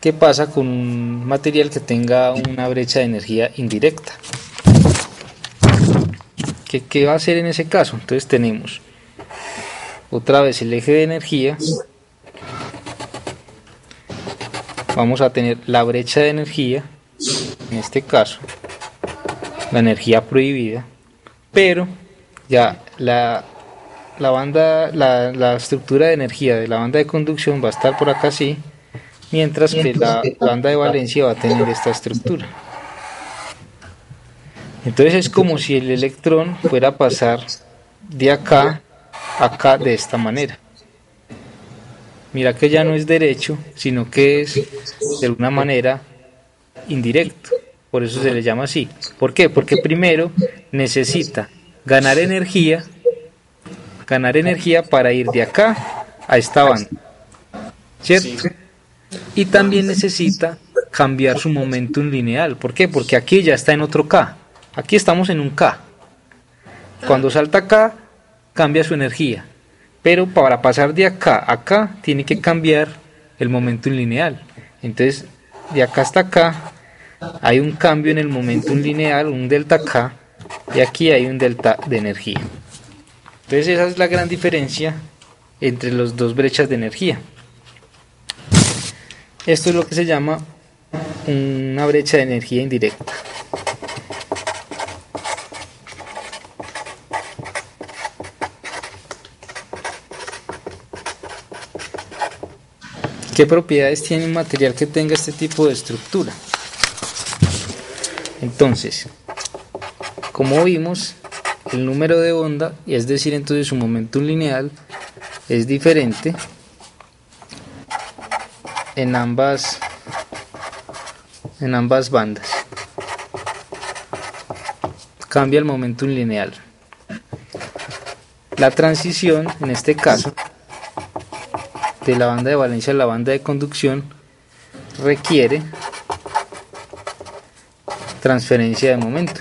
qué pasa con un material que tenga una brecha de energía indirecta. ¿Qué va a hacer en ese caso? Entonces tenemos otra vez el eje de energía. Vamos a tener la brecha de energía, en este caso la energía prohibida, pero ya la estructura de energía de la banda de conducción va a estar por acá así, mientras que la banda de valencia va a tener esta estructura. Entonces es como si el electrón fuera a pasar de acá a acá de esta manera. Mira que ya no es derecho, sino que es de alguna manera indirecto. Por eso se le llama así. ¿Por qué? Porque primero necesita ganar energía para ir de acá a esta banda, ¿cierto? Y también necesita cambiar su momentum lineal. ¿Por qué? Porque aquí ya está en otro K. Aquí estamos en un K. Cuando salta acá, cambia su energía. Pero para pasar de acá a acá, tiene que cambiar el momentum lineal. Entonces, de acá hasta acá, hay un cambio en el momentum lineal, un delta K, y aquí hay un delta de energía. Entonces, esa es la gran diferencia entre las dos brechas de energía. Esto es lo que se llama una brecha de energía indirecta. ¿Qué propiedades tiene un material que tenga este tipo de estructura? Entonces, como vimos, el número de onda, y es decir, entonces su momentum lineal, es diferente en ambas bandas. Cambia el momentum lineal. La transición, en este caso, de la banda de valencia a la banda de conducción, requiere transferencia de momento.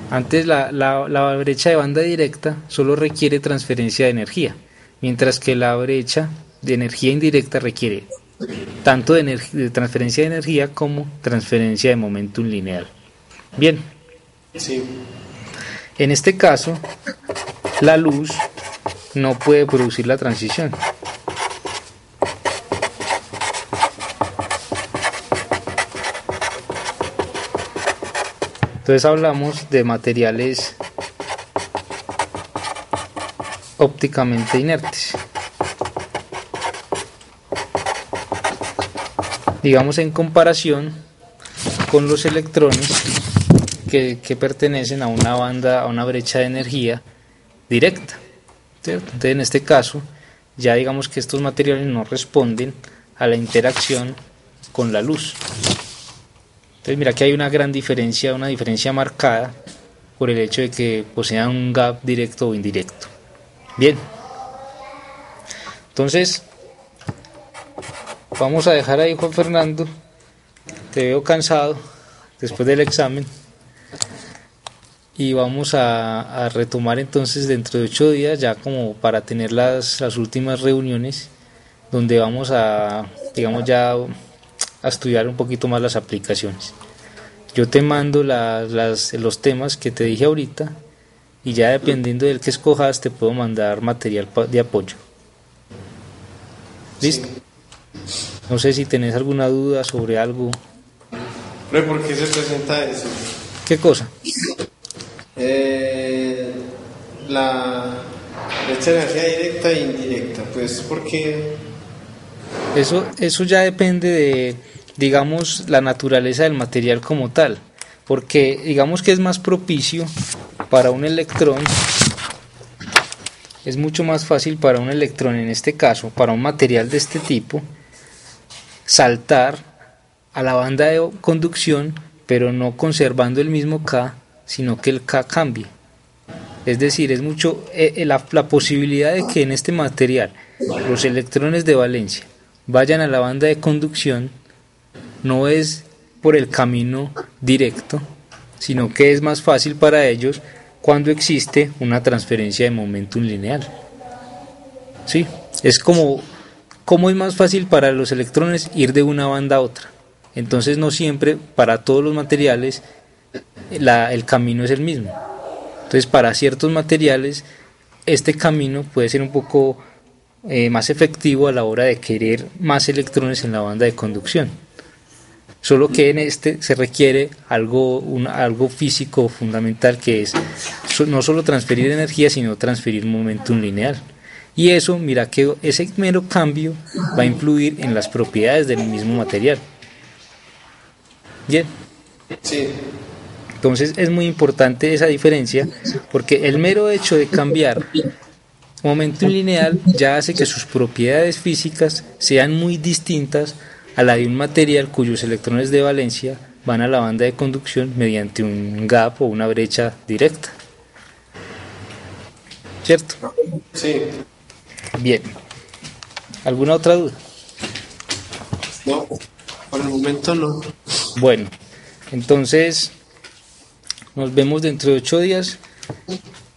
Antes la brecha de banda directa solo requiere transferencia de energía, mientras que la brecha de energía indirecta requiere tanto de transferencia de energía como transferencia de momentum lineal. Bien.
Sí.
En este caso, la luz no puede producir la transición. Entonces hablamos de materiales ópticamente inertes. Digamos en comparación con los electrones que pertenecen a una banda, a una brecha de energía directa, ¿cierto? Entonces en este caso ya digamos que estos materiales no responden a la interacción con la luz. Entonces mira que hay una gran diferencia, una diferencia marcada por el hecho de que posean un gap directo o indirecto. Bien, entonces vamos a dejar ahí, Juan Fernando. Te veo cansado después del examen. Y vamos a retomar entonces dentro de 8 días, ya como para tener las últimas reuniones, donde vamos a, digamos, ya a estudiar un poquito más las aplicaciones. Yo te mando los temas que te dije ahorita, y ya dependiendo del que escojas te puedo mandar material de apoyo. ¿Listo? No sé si tenés alguna duda sobre algo.
¿Por qué se presenta eso?
¿Qué cosa?
La brecha de energía directa e indirecta, pues porque...
Eso ya depende de, digamos, la naturaleza del material como tal, porque digamos que es más propicio para un electrón, es mucho más fácil para un electrón, en este caso, para un material de este tipo, saltar a la banda de conducción, pero no conservando el mismo K, sino que el K cambie. Es decir, es mucho la posibilidad de que en este material los electrones de valencia vayan a la banda de conducción no es por el camino directo, sino que es más fácil para ellos cuando existe una transferencia de momentum lineal. ¿Sí? Es como es más fácil para los electrones ir de una banda a otra. Entonces no siempre para todos los materiales el camino es el mismo. Entonces para ciertos materiales este camino puede ser un poco más efectivo a la hora de querer más electrones en la banda de conducción. Solo que en este se requiere algo físico fundamental, que es no solo transferir energía, sino transferir momentum lineal. Y eso, mira que ese mero cambio va a influir en las propiedades del mismo material. Bien.
Sí.
Entonces es muy importante esa diferencia, porque el mero hecho de cambiar momentum lineal ya hace que sus propiedades físicas sean muy distintas a la de un material cuyos electrones de valencia van a la banda de conducción mediante un gap o una brecha directa. ¿Cierto?
Sí.
Bien. ¿Alguna otra duda?
No, por el momento no.
Bueno, entonces nos vemos dentro de 8 días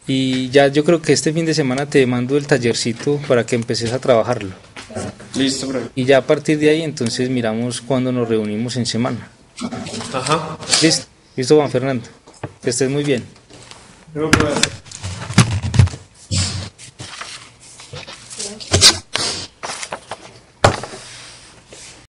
y ya yo creo que este fin de semana te mando el tallercito para que empeces a trabajarlo.
Listo, bro.
Y ya a partir de ahí entonces miramos cuando nos reunimos en semana.
Ajá.
Listo, Juan Fernando. Que estés muy bien.
No, pues.